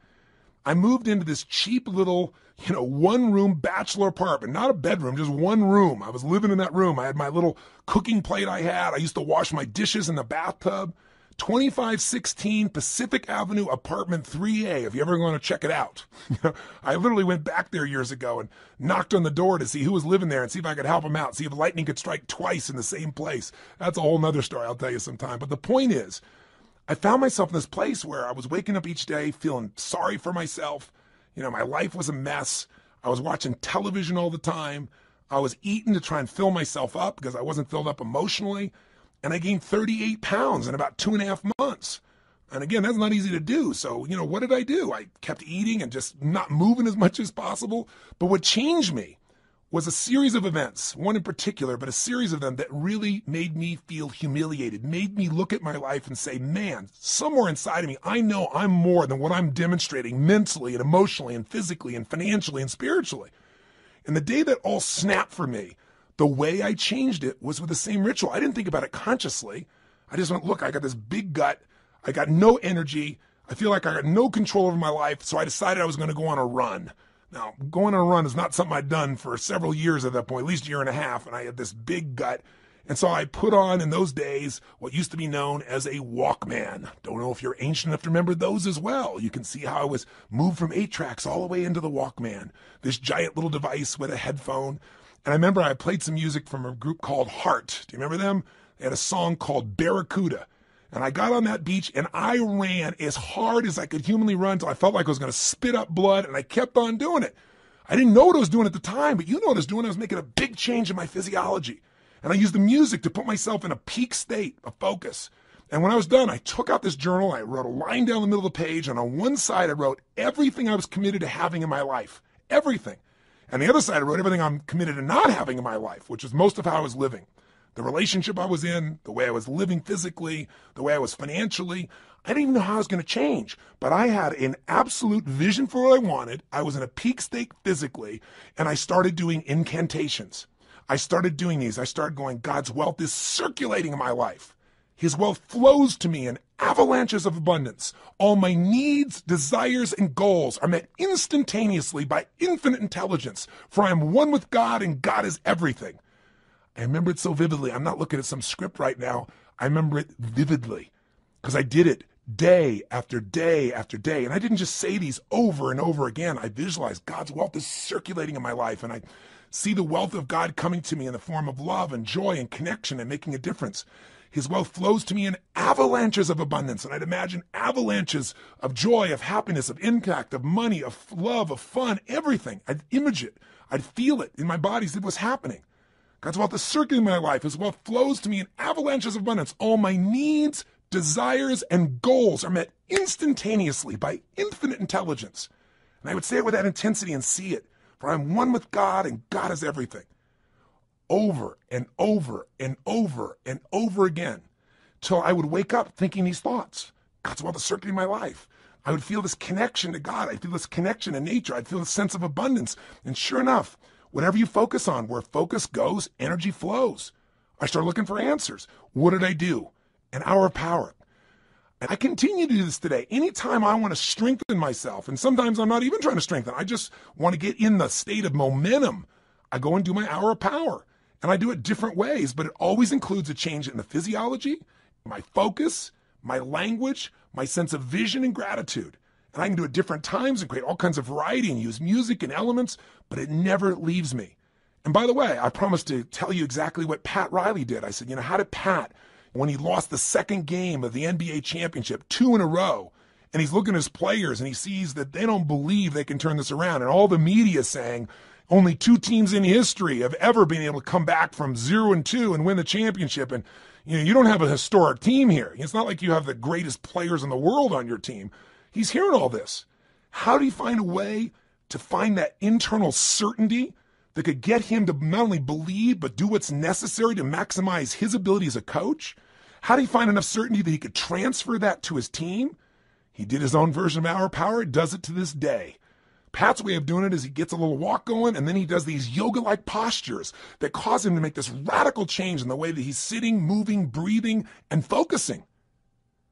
I moved into this cheap little, one-room bachelor apartment, not a bedroom, just one room. I was living in that room. I had my little cooking plate I had. I used to wash my dishes in the bathtub. 2516 Pacific Avenue, apartment 3A, if you ever want to check it out. I literally went back there years ago and knocked on the door to see who was living there and see if I could help them out, see if lightning could strike twice in the same place. That's a whole nother story I'll tell you sometime. But the point is, I found myself in this place where I was waking up each day feeling sorry for myself. My life was a mess. I was watching television all the time. I was eating to try and fill myself up because I wasn't filled up emotionally. And I gained 38 pounds in about 2.5 months. And again, that's not easy to do. So, what did I do? I kept eating and just not moving as much as possible. But what changed me was a series of events, one in particular, but a series of them that really made me feel humiliated, made me look at my life and say, man, somewhere inside of me, I know I'm more than what I'm demonstrating mentally and emotionally and physically and financially and spiritually. And the day that all snapped for me, the way I changed it was with the same ritual. I didn't think about it consciously. I just went, look, I got this big gut. I got no energy. I feel like I got no control over my life. So I decided I was going to go on a run. Now, going on a run is not something I'd done for several years at that point, at least a year and a half. And I had this big gut. And so I put on, in those days, what used to be known as a Walkman. Don't know if you're ancient enough to remember those as well. You can see how I was moved from 8 tracks all the way into the Walkman, this giant little device with a headphone. And I remember I played some music from a group called Heart. Do you remember them? They had a song called Barracuda. And I got on that beach and I ran as hard as I could humanly run until I felt like I was going to spit up blood, and I kept on doing it. I didn't know what I was doing at the time, but you know what I was doing. I was making a big change in my physiology. And I used the music to put myself in a peak state of focus. And when I was done, I took out this journal, I wrote a line down the middle of the page, and on one side I wrote everything I was committed to having in my life. Everything. And the other side, I wrote everything I'm committed to not having in my life, which is most of how I was living. The relationship I was in, the way I was living physically, the way I was financially. I didn't even know how I was going to change, but I had an absolute vision for what I wanted. I was in a peak state physically, and I started doing incantations. I started doing these. I started going, God's wealth is circulating in my life. His wealth flows to me in avalanches of abundance. All my needs, desires, and goals are met instantaneously by infinite intelligence, for I am one with God, and God is everything. I remember it so vividly. I'm not looking at some script right now. I remember it vividly because I did it day after day after day. And I didn't just say these over and over again. I visualized God's wealth is circulating in my life, and I see the wealth of God coming to me in the form of love and joy and connection and making a difference. His wealth flows to me in avalanches of abundance. And I'd imagine avalanches of joy, of happiness, of impact, of money, of love, of fun, everything. I'd image it. I'd feel it in my body as it was happening. God's wealth is circulating in my life. His wealth flows to me in avalanches of abundance. All my needs, desires, and goals are met instantaneously by infinite intelligence. And I would say it with that intensity and see it. For I'm one with God, and God is everything. Over and over and over and over again, till I would wake up thinking these thoughts. God's wealth is circulating my life. I would feel this connection to God. I'd feel this connection to nature. I'd feel this sense of abundance. And sure enough, whatever you focus on, where focus goes, energy flows. I started looking for answers. What did I do? An hour of power. And I continue to do this today. Anytime I want to strengthen myself, and sometimes I'm not even trying to strengthen, I just want to get in the state of momentum, I go and do my hour of power. And I do it different ways, but it always includes a change in the physiology, my focus, my language, my sense of vision and gratitude. And I can do it different times and create all kinds of variety and use music and elements, but it never leaves me. And by the way, I promised to tell you exactly what Pat Riley did. I said, how did Pat, when he lost the second game of the NBA championship, 2 in a row, and he's looking at his players and he sees that they don't believe they can turn this around. And all the media is saying only 2 teams in history have ever been able to come back from 0-2 and win the championship. And you don't have a historic team here. It's not like you have the greatest players in the world on your team. He's hearing all this. How do you find a way to find that internal certainty that could get him to not only believe, but do what's necessary to maximize his ability as a coach? How do you find enough certainty that he could transfer that to his team? He did his own version of Hour of Power, does it to this day. Pat's way of doing it is he gets a little walk going, and then he does these yoga-like postures that cause him to make this radical change in the way that he's sitting, moving, breathing, and focusing.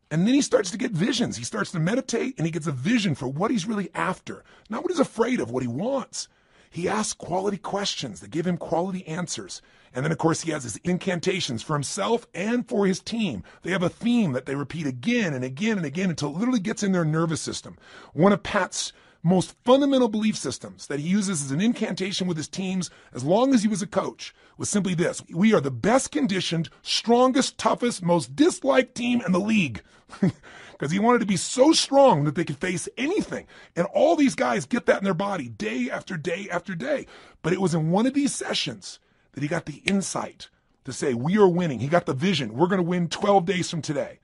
And then he starts to get visions. He starts to meditate, and he gets a vision for what he's really after, not what he's afraid of, what he wants. He asks quality questions that give him quality answers. And then, of course, he has his incantations for himself and for his team. They have a theme that they repeat again and again and again until it literally gets in their nervous system. One of Pat's most fundamental belief systems that he uses as an incantation with his teams as long as he was a coach was simply this: we are the best conditioned, strongest, toughest, most disliked team in the league. Because he wanted to be so strong that they could face anything. And all these guys get that in their body day after day after day. But it was in one of these sessions that he got the insight to say, we are winning. He got the vision. We're going to win 12 days from today.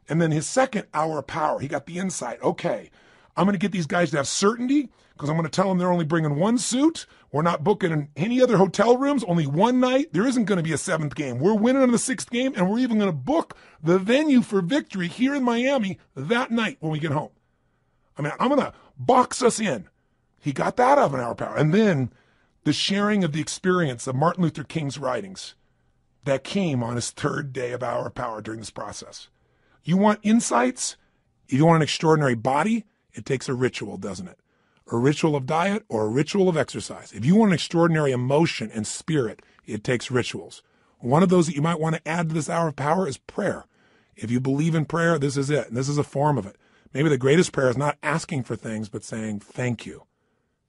And then his second hour of power, he got the insight. Okay, I'm going to get these guys to have certainty because I'm going to tell them they're only bringing 1 suit. We're not booking in any other hotel rooms, only 1 night. There isn't going to be a 7th game. We're winning on the 6th game, and we're even going to book the venue for victory here in Miami that night when we get home. I mean, I'm going to box us in. He got that out of an hour of power. And then the sharing of the experience of Martin Luther King's writings that came on his 3rd day of hour of power during this process. You want insights? If you want an extraordinary body, it takes a ritual, doesn't it? A ritual of diet or a ritual of exercise. If you want an extraordinary emotion and spirit, it takes rituals. One of those that you might want to add to this hour of power is prayer. If you believe in prayer, this is it. And this is a form of it. Maybe the greatest prayer is not asking for things, but saying, thank you.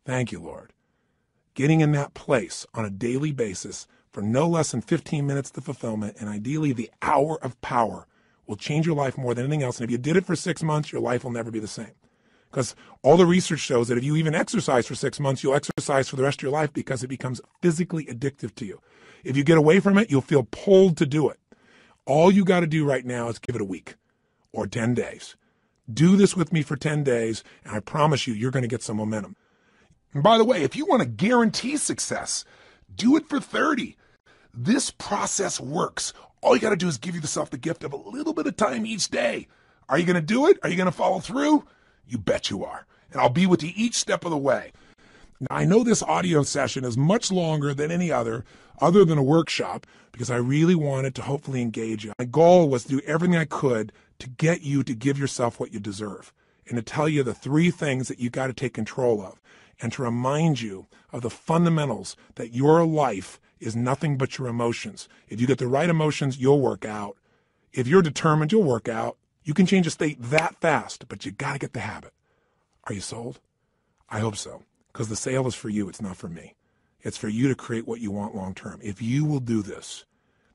Thank you, Lord. Getting in that place on a daily basis for no less than 15 minutes to fulfillment, and ideally the hour of power, will change your life more than anything else. And if you did it for 6 months, your life will never be the same. Because all the research shows that if you even exercise for 6 months, you'll exercise for the rest of your life because it becomes physically addictive to you. If you get away from it, you'll feel pulled to do it. All you got to do right now is give it a week or 10 days. Do this with me for 10 days, and I promise you, you're going to get some momentum. And by the way, if you want to guarantee success, do it for 30. This process works. All you got to do is give yourself the gift of a little bit of time each day. Are you going to do it? Are you going to follow through? You bet you are. And I'll be with you each step of the way. Now, I know this audio session is much longer than any other than a workshop, because I really wanted to hopefully engage you. My goal was to do everything I could to get you to give yourself what you deserve and to tell you the 3 things that you got to take control of and to remind you of the fundamentals that your life is nothing but your emotions. If you get the right emotions, you'll work out. If you're determined, you'll work out. You can change a state that fast, but you got to get the habit. Are you sold? I hope so, because the sale is for you. It's not for me. It's for you to create what you want long term. If you will do this,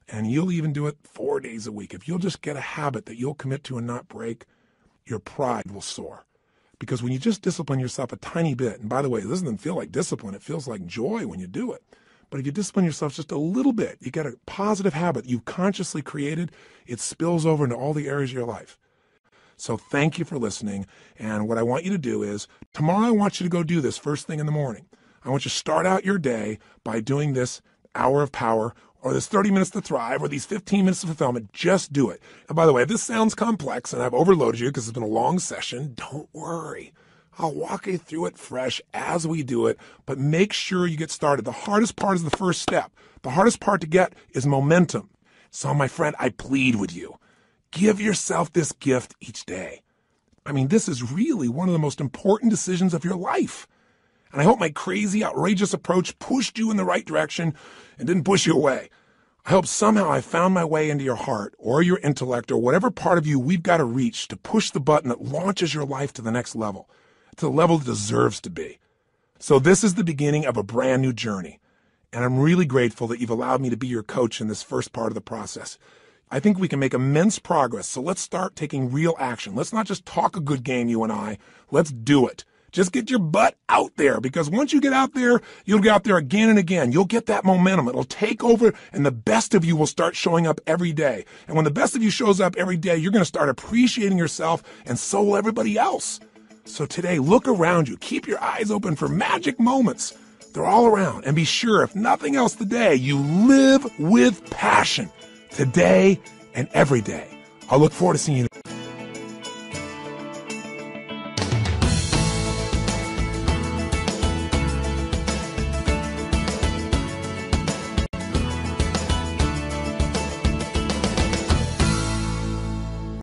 and you'll even do it 4 days a week, if you'll just get a habit that you'll commit to and not break, your pride will soar. Because when you just discipline yourself a tiny bit, and by the way, this doesn't feel like discipline, it feels like joy when you do it. But if you discipline yourself just a little bit, you get a positive habit you've consciously created, it spills over into all the areas of your life. So thank you for listening. And what I want you to do is, tomorrow I want you to go do this first thing in the morning. I want you to start out your day by doing this hour of power, or this 30 minutes to thrive, or these 15 minutes of fulfillment. Just do it. And by the way, if this sounds complex and I've overloaded you because it's been a long session, don't worry. I'll walk you through it fresh as we do it, but make sure you get started. The hardest part is the first step. The hardest part to get is momentum. So my friend, I plead with you. Give yourself this gift each day. I mean, this is really one of the most important decisions of your life. And I hope my crazy, outrageous approach pushed you in the right direction and didn't push you away. I hope somehow I found my way into your heart or your intellect or whatever part of you we've got to reach to push the button that launches your life to the next level, to the level it deserves to be. So this is the beginning of a brand new journey. And I'm really grateful that you've allowed me to be your coach in this first part of the process. I think we can make immense progress. So let's start taking real action. Let's not just talk a good game, you and I. Let's do it. Just get your butt out there, because once you get out there, you'll get out there again and again. You'll get that momentum. It'll take over, and the best of you will start showing up every day. And when the best of you shows up every day, you're going to start appreciating yourself, and so will everybody else. So today, look around you. Keep your eyes open for magic moments. They're all around. And be sure, if nothing else today, you live with passion today and every day. I'll look forward to seeing you.